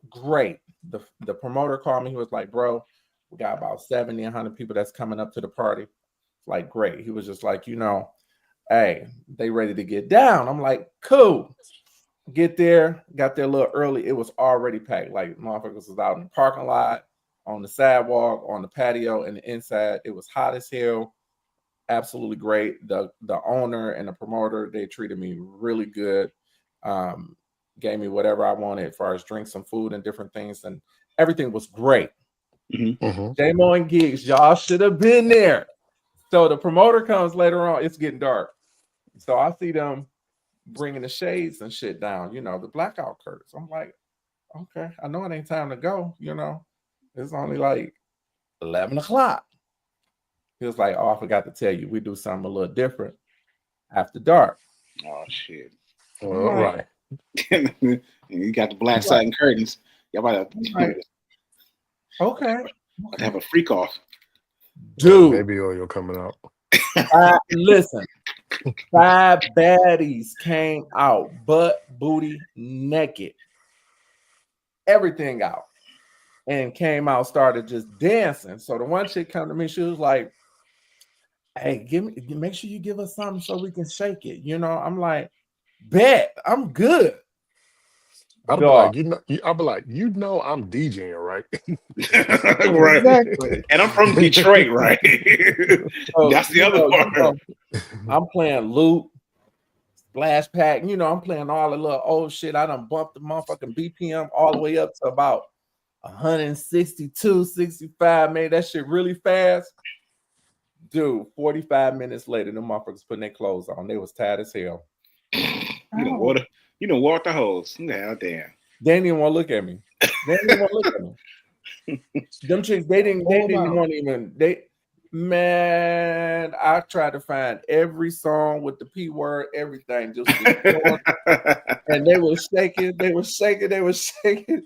Great. The promoter called me. He was like, "Bro, we got about 70, 100 people that's coming up to the party." Like, great. He was just like, hey, they ready to get down. I'm like, cool. Get there, got there a little early. It was already packed. Like, motherfuckers was out in the parking lot, on the sidewalk, on the patio, and the inside. It was hot as hell. Absolutely great. The owner and the promoter, they treated me really good. Gave me whatever I wanted as far as drinks and food and different things. And Everything was great. Mhm. J-Mo and Gigz, y'all should have been there. So the promoter comes later on. It's getting dark. So I see them bringing the shades and shit down, the blackout curtains. I'm like, okay, I know it ain't time to go, It's only like 11 o'clock. He was like, oh, I forgot to tell you, we do something a little different after dark. Oh shit! All right. You got the black satin curtains. Y'all about to Okay. have a freak off. Dude. Baby oil coming out. Listen, 5 baddies came out, butt, booty, naked. Everything out. And came out, started just dancing. So the one chick come to me, she was like, hey, make sure you give us something so we can shake it. I'm like, bet, I'm good. I'll be like, I'm DJing, right? Right. Exactly. And I'm from Detroit, right? So, that's the other part. I'm playing loop, splash pack. I'm playing all the little old shit. I done bumped the motherfucking BPM all the way up to about 162, 65. Made that shit really fast. Dude, 45 minutes later, the motherfuckers putting their clothes on. They was tired as hell. You know, walk the hose. Hell damn. They didn't even want to look at me. Them chicks, they didn't want to even, man, I tried to find every song with the P word, everything. Just and they were shaking.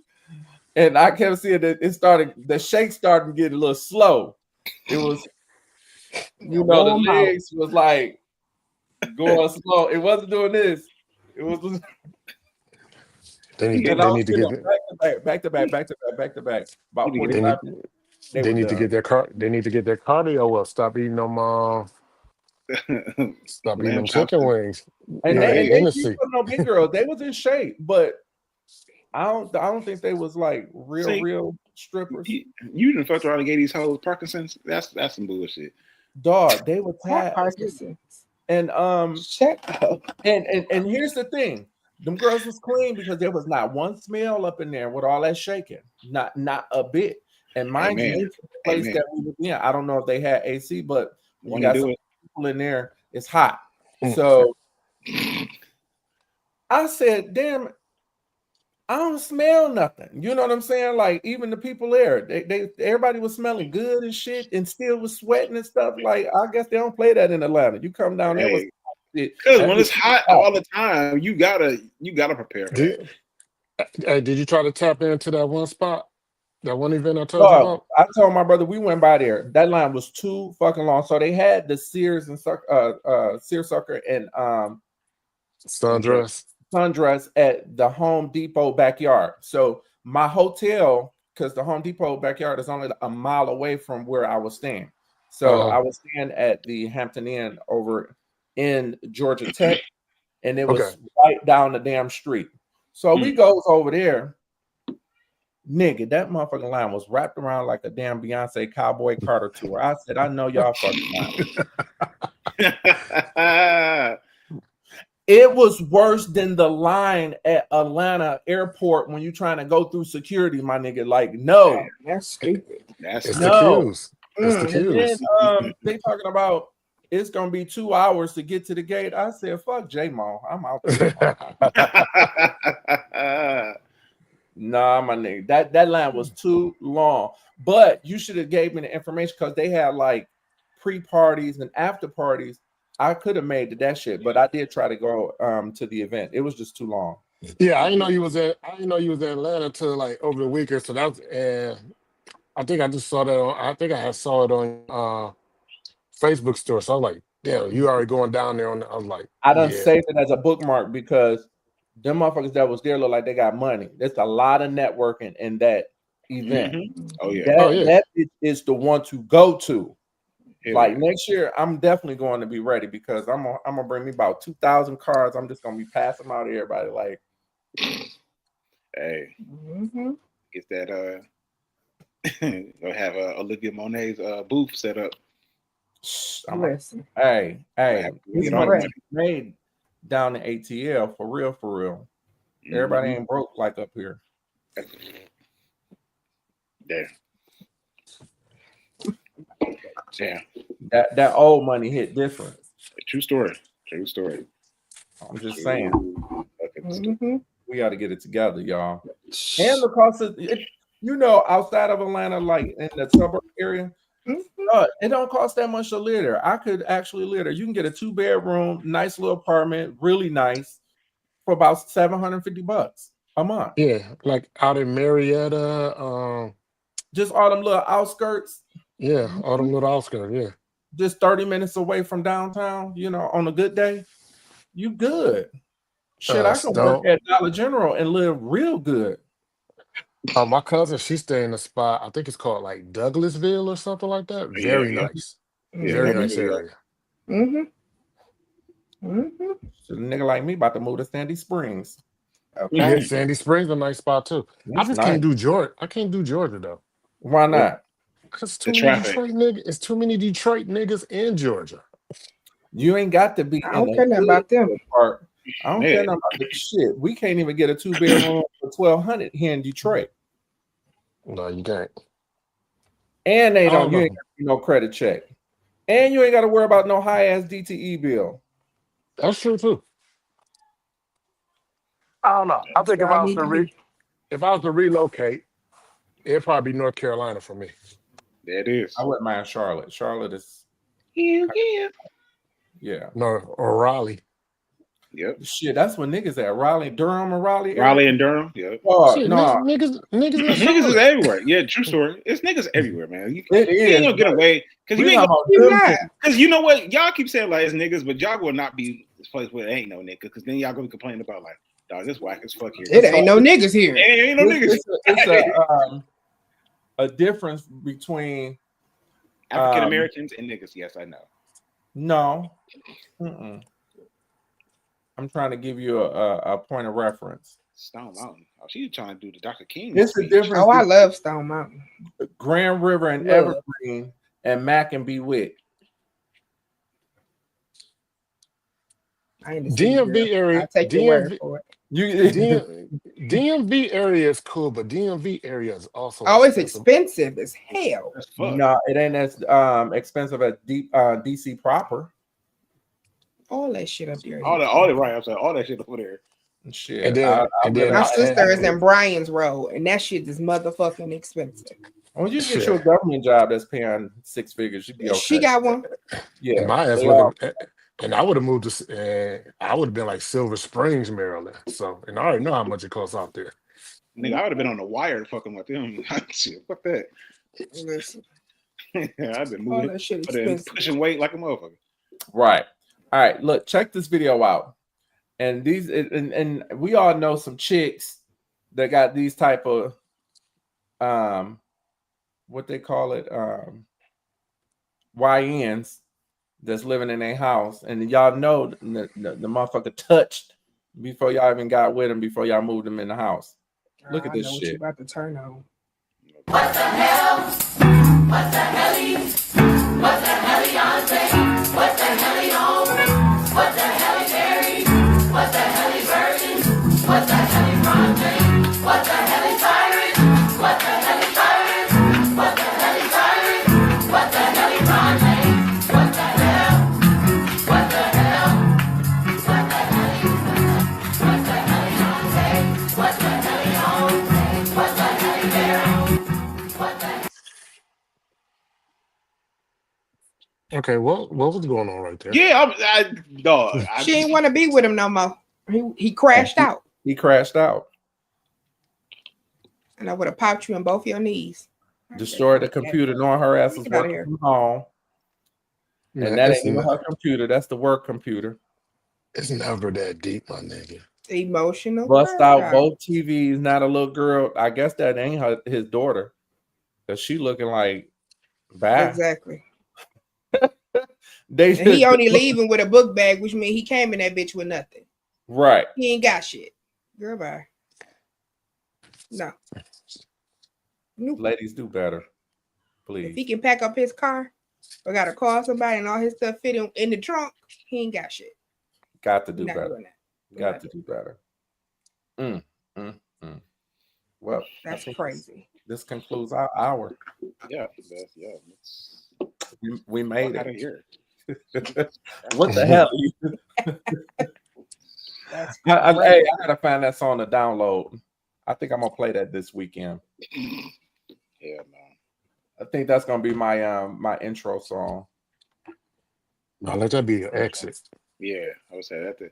And I kept seeing that the shake started getting a little slow. It was, the legs was like going slow. It wasn't doing this. It was. They need to get back to back. About 45 minutes. They need to get their cardio up. Stop eating them. Stop eating them chicken wings. And they no big girls. They was in shape, but I don't think they was like real strippers. You didn't fuck around and gave these hoes Parkinson's. That's some bullshit. Dog, they were tired. Parkinson's. And shut up. And here's the thing. Them girls was clean because there was not one smell up in there with all that shaking. Not a bit. And mind you, the place that we were in, I don't know if they had AC, but when you got some people in there, it's hot. So I said, damn, I don't smell nothing. You know what I'm saying? Like even the people there, everybody was smelling good and shit and still was sweating and stuff. Like I guess they don't play that in Atlanta. You come down there with because when it's hot all the time, you gotta prepare for that. Did you try to tap into that one spot? That one event I told you about? I told my brother we went by there. That line was too fucking long. So they had the Sears and Seersucker and sundress at the Home Depot backyard. So my hotel, because the Home Depot backyard is only a mile away from where I was staying. So I was staying at the Hampton Inn over in Georgia Tech, and it was right down the damn street. So we goes over there. Nigga, that motherfucking line was wrapped around like a damn Beyonce Cowboy Carter tour. I said, I know y'all fucking lying. It was worse than the line at Atlanta airport when you're trying to go through security, my nigga. Like, no. That's stupid. It's the queues. It's the queues. And then, they talking about it's gonna be 2 hours to get to the gate. I said, fuck J-Mo. I'm out there. Nah, my nigga. That line was too long. But you should have gave me the information because they had like pre-parties and after parties. I could have made that shit, but I did try to go to the event. It was just too long. Yeah, I didn't know you was in Atlanta till like over the weekend. So that was I think I just saw that I saw it on Facebook store. So I was like, damn, you already going down there on I was like, I done saved it as a bookmark because them motherfuckers that was there look like they got money. There's a lot of networking in that event. Mm-hmm. Oh yeah. That is the one to go to. Like next year, I'm definitely going to be ready because I'm gonna bring me about 2,000 cards. I'm just gonna be passing them out to everybody. Like, hey, get that. Gonna have Olivia Monet's booth set up. Hey, made down in ATL for real. Everybody ain't broke like up here. Damn. Damn. That old money hit different. True story. True story. I'm just saying. Mm-hmm. We got to get it together, y'all. And the cost of it, outside of Atlanta, like in the suburb area, it don't cost that much to live there. I could actually live there. You can get a 2-bedroom, nice little apartment, really nice, for about $750 a month. Yeah, like out in Marietta. Just all them little outskirts. Yeah, all them little outskirts. Yeah, just 30 minutes away from downtown. On a good day, you good. Shit, I can work at Dollar General and live real good. My cousin, she stay in a spot. I think it's called like Douglasville or something like that. Very nice. Very nice area. Mm-hmm. Mm-hmm. So a nigga like me about to move to Sandy Springs. Okay. Yeah, Sandy Springs a nice spot too. I just can't do Georgia. I can't do Georgia though. Why not? Because too many Detroit niggas. It's too many Detroit niggas in Georgia. You ain't got to be. I don't care nothing about them. Part. I don't care nothing about the shit. We can't even get a 2-bedroom for $1,200 here in Detroit. No, you can't. And they don't. You ain't got to do no credit check. And you ain't got to worry about no high ass DTE bill. That's true too. I don't know. I think if I was to relocate, it'd probably be North Carolina for me. That is. I wouldn't mind Charlotte. Charlotte is. Yeah. No, or Raleigh. Yep. Shit, that's what niggas at. Raleigh, Durham, or Raleigh. Raleigh and Durham. Yep. Oh, shit, no. Niggas is everywhere. Yeah, true story. It's niggas everywhere, man. You ain't gonna get away because you ain't gonna. Because you know what? Y'all keep saying like it's niggas, but y'all will not be this place where there ain't no niggas. Because then y'all gonna be complaining about like, dog, this whack as fuck here. It ain't no niggas here. Ain't no niggas. It's a difference between African Americans and niggas. Yes, I know. No. I'm trying to give you a point of reference. Stone Mountain. Oh, she's trying to do the Dr. King. It's the difference. Oh, I love Stone Mountain. Grand River and Evergreen and Mac and Bewick. DMV area. I take your word for it. DMV area is cool, but DMV area is also it's expensive as hell. No, it ain't as expensive as DC proper. All that shit up there. All that right. I'm saying all that shit up there. Shit. And then my sister is in Bryan's Road, and that shit is motherfucking expensive. When you get your government job that's paying 6 figures, you'd be okay. She got one. Yeah. And I would have moved to. I would have been like Silver Springs, Maryland. So, and I already know how much it costs out there. Nigga, I would have been on the wire fucking with them. Shit, fuck that. Listen. I've been moving, that shit expensive. pushing weight like a motherfucker. Right. All right. Look, check this video out. And these, and we all know some chicks that got these type of, what they call it, YNs that's living in a house, and y'all know the motherfucker touched before y'all even got with him, before y'all moved him in the house. Look at this shit. What you about to turn on? What the hell? What the hell? What the hell, Beyonce? What the hell, on? What the hell, Barry? What the hell, Virgin? What the hell, Ronde? What the hell, Cyrus? What the hell, Cyrus? What the hell, Cyrus? What the hell, Ronde? What the hell? What the hell? What the hell? What the hell, Beyonce? What the hell, on? What the hell, Barry? What the hell? Okay, what was going on right there? Yeah, dog. She ain't want to be with him no more. He crashed out. He crashed out. And I would have popped you in both your knees. Destroyed the computer, knowing her ass was working from home. And that ain't even her computer. That's the work computer. It's never that deep, my nigga. Emotional. Bust out both TVs. Not a little girl. I guess that ain't his daughter. Because she looking like bad. Exactly. And he only leaving with a book bag, which means he came in that bitch with nothing. Right. He ain't got shit. Girl, bye. No. Nope. Ladies, do better. Please. If he can pack up his car or got to call somebody and all his stuff fit in the trunk, he ain't got shit. Got to do Not better. Got to do better. Well, that's crazy. this concludes our hour. Yeah, yeah. We made Out of it. here. What the hell? That's Hey, I great. gotta find that song to download. I think I'm gonna play that this weekend. Yeah, man. I think that's gonna be my my intro song. Now let that be your exit. Yeah, I would say that.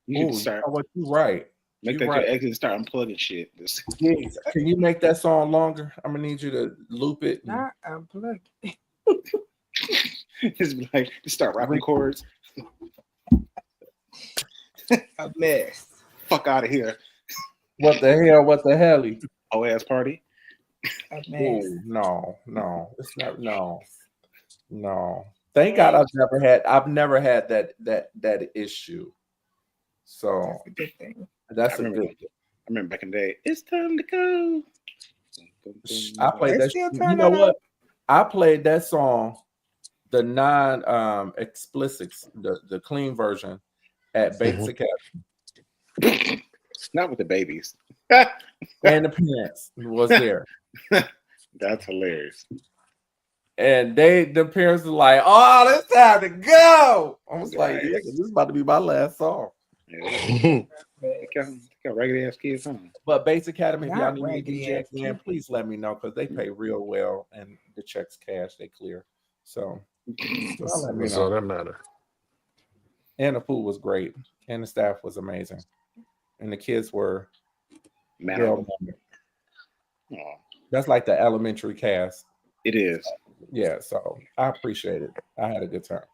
You Ooh, should start. you know what? You're right. Make You're that right. your exit and start unplugging shit. This- Gigz, can you make that song longer? I'm gonna need you to loop it. and- Not unplugged. Just be like, just start rapping chords. A mess. Fuck out of here. What the hell? What the hell? Oh ass party. A mess. Ooh, no, it's not. No. Thank God I've never had that issue. So That's a good thing. that's I a remember, good. I remember back in the day. It's time to go. I played They that. still You turn know that what? up? I played that song, the non explicit, the clean version at Bates Academy, Not with the babies. and the parents was there, That's hilarious. and the parents were like, "Oh, it's time to go." I was like, Right. "Yeah, this is about to be my last song." Yeah, they got ragged ass kids on. But Bates Academy, if y'all Not need me to raggedy DJ ass again, kids. please let me know because they pay real well and the checks cash, they clear. So let me That's all know. that matter. And the food was great, and the staff was amazing, and the kids were Mannerable. well mannered. Aw, That's like the elementary cast. it is. Yeah, so I appreciate it. I had a good time.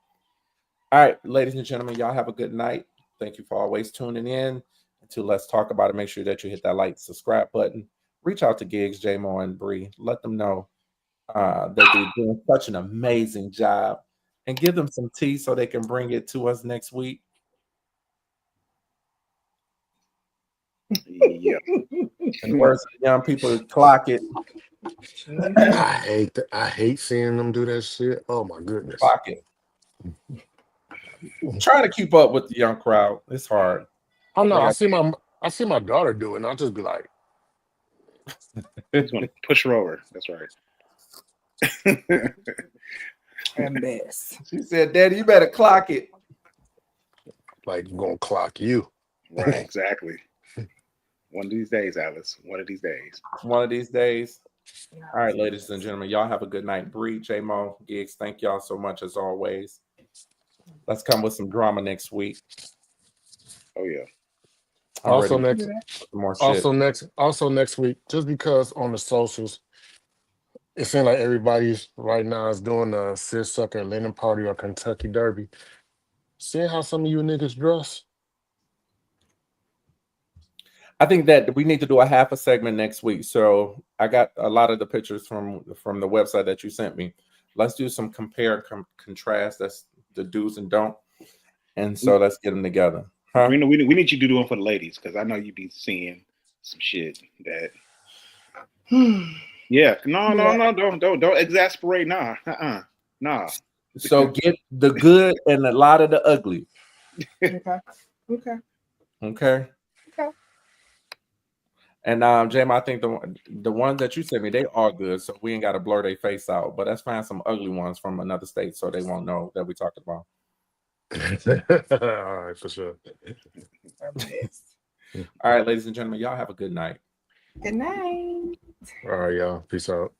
All right, ladies and gentlemen, y'all have a good night. Thank you for always tuning in to Let's Talk About It. Make sure that you hit that like, subscribe button. Reach out to Gigz, JMO, and Bree. Let them know that they're doing such an amazing job, and give them some tea so they can bring it to us next week. Yeah. And the words of the young people, clock it, I hate seeing them do that shit. Oh my goodness. clock it. Trying to keep up with the young crowd. It's hard. I know. Like I see my daughter do it, and I'll just be like, Just want to push her over. That's right. A mess. She said, "Daddy, you better clock it." I'm gonna clock you. Right, exactly. One of these days, Alice. One of these days. One of these days. All right, ladies and gentlemen, y'all have a good night. Bree, J-Mo, Gigz, thank y'all so much as always. Let's come with some drama next week. Oh yeah. I'm Also ready next, for some more shit. also next week, just because on the socials, it seems like everybody's right now is doing a Sis Sucker Lennon party or Kentucky Derby. Seeing how some of you niggas dress, I think that we need to do a half a segment next week. So I got a lot of the pictures from the website that you sent me. Let's do some compare contrast. That's the do's and don't. And so let's get them together. Huh? We need you to do one for the ladies because I know you be seeing some shit that. Yeah. No. Don't exasperate. Nah. Nah. So get the good and a lot of the ugly. Okay. Okay. And Jam, I think the ones that you sent me, they are good, so we ain't got to blur their face out. But let's find some ugly ones from another state, so they won't know that we talking about. all right, for sure. A mess. All right, ladies and gentlemen, y'all have a good night. Good night. All right, y'all. Peace out.